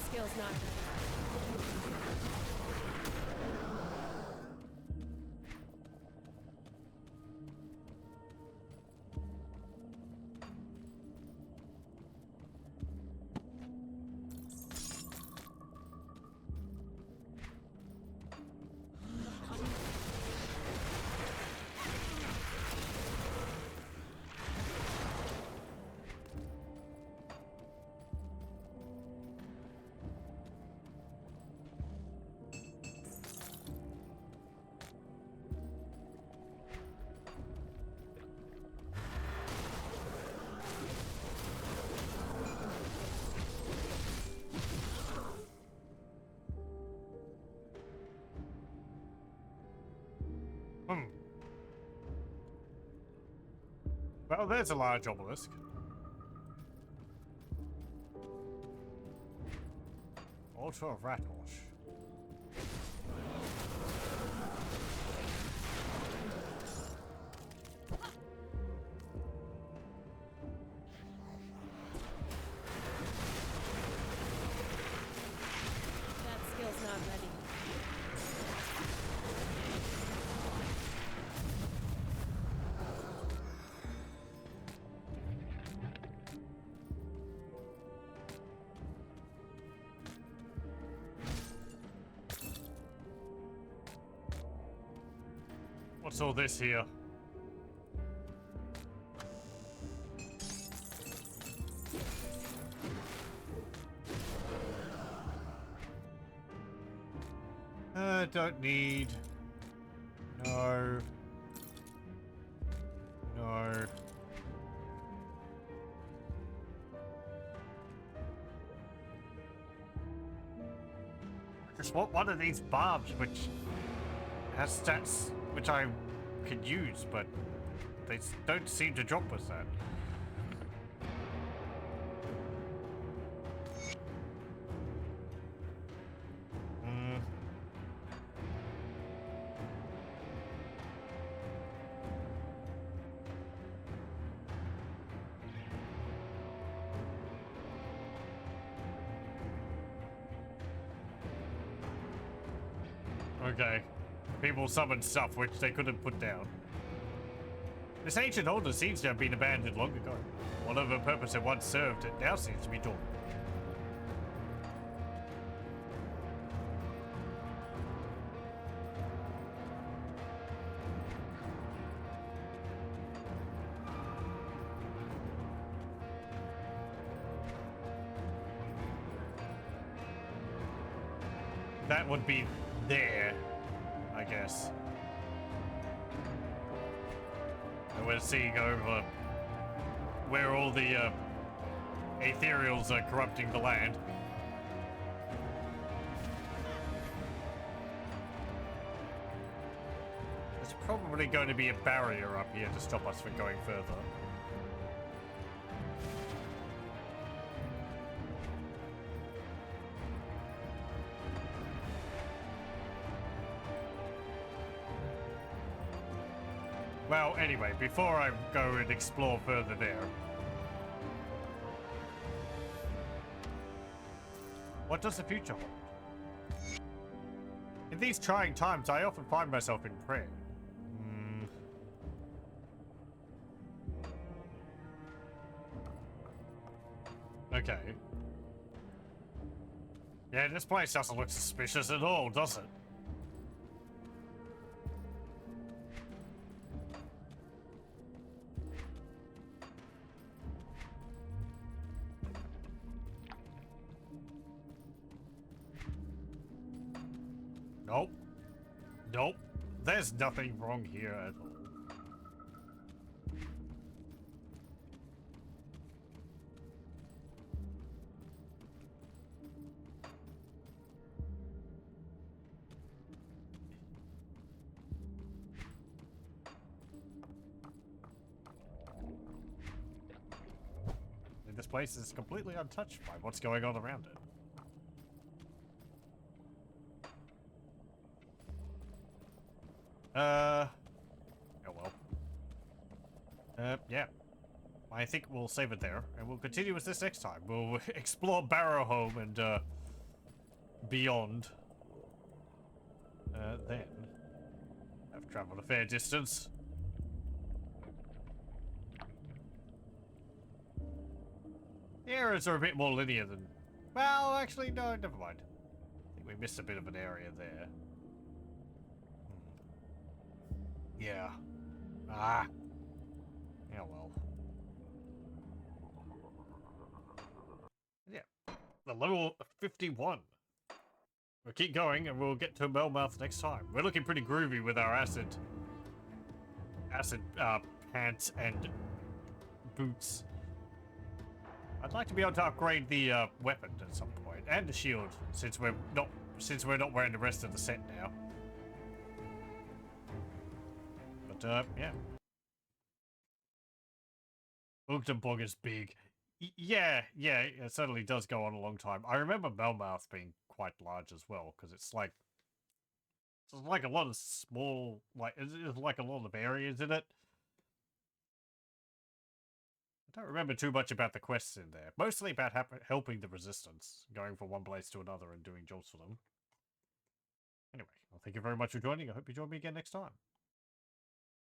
Skill's not. Well, there's a large obelisk. Altar of Ratosh. That skill's not ready. What's all this here? Don't need. No. No. I just want one of these bombs which has stats which I could use, but they don't seem to drop with that. Okay. People summoned stuff which they couldn't put down. This ancient altar seems to have been abandoned long ago. Whatever purpose it once served, it now seems to be dormant. That would be there, I guess. And we're seeing over where all the Aetherials are corrupting the land. There's probably going to be a barrier up here to stop us from going further. Well, anyway, before I go and explore further there, what does the future hold? In these trying times, I often find myself in prayer. Okay. Yeah, this place doesn't look suspicious at all, does it? Nope. Nope. There's nothing wrong here at all. And this place is completely untouched by what's going on around it. Oh well. Yeah. I think we'll save it there, and we'll continue with this next time. We'll explore Barrowhome and, beyond. Then. I've traveled a fair distance. The areas are a bit more linear than... Well, actually, no, never mind. I think we missed a bit of an area there. Yeah. Ah. Yeah, well. Yeah. The level 51. We'll keep going and we'll get to Malmouth next time. We're looking pretty groovy with our acid pants and boots. I'd like to be able to upgrade the weapon at some point and the shield since we're not wearing the rest of the set now. But yeah. Ugdenbog is big. Yeah, it certainly does go on a long time. I remember Malmouth being quite large as well, because it's like a lot of small, it's like a lot of areas in it. I don't remember too much about the quests in there. Mostly about helping the resistance, going from one place to another and doing jobs for them. Anyway, well, thank you very much for joining. I hope you join me again next time.